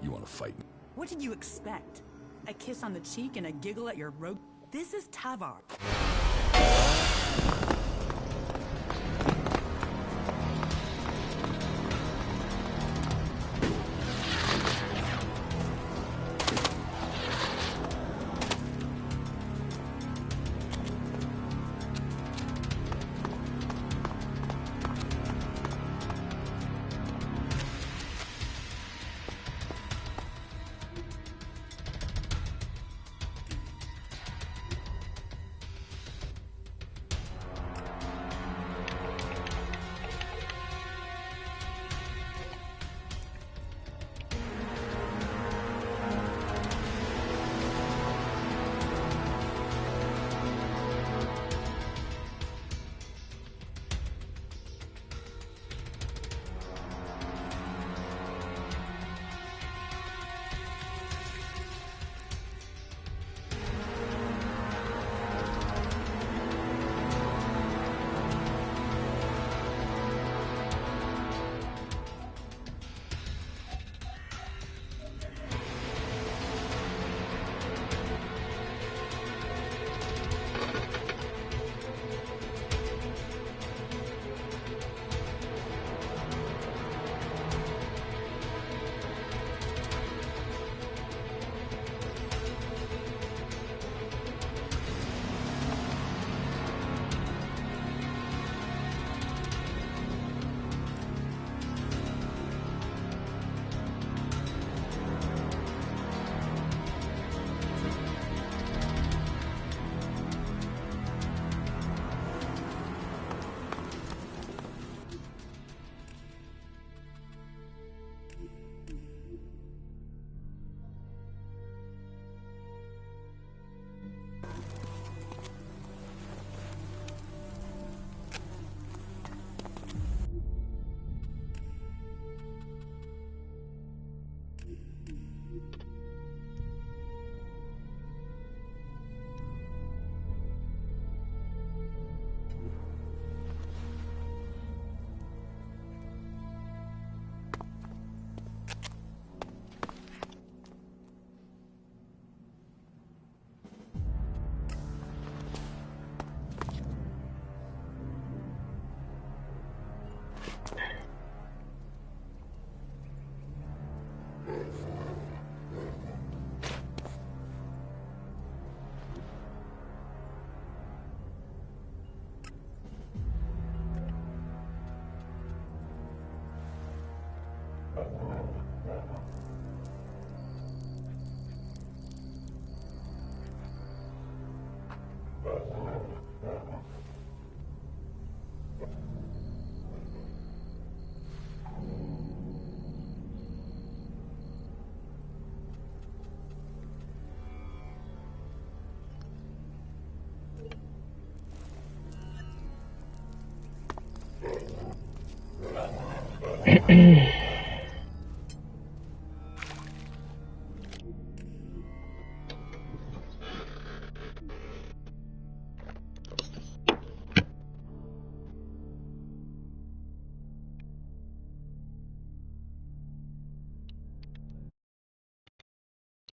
You want to fight me? What did you expect? A kiss on the cheek and a giggle at your rogue? This is Tavar. Mm-hmm.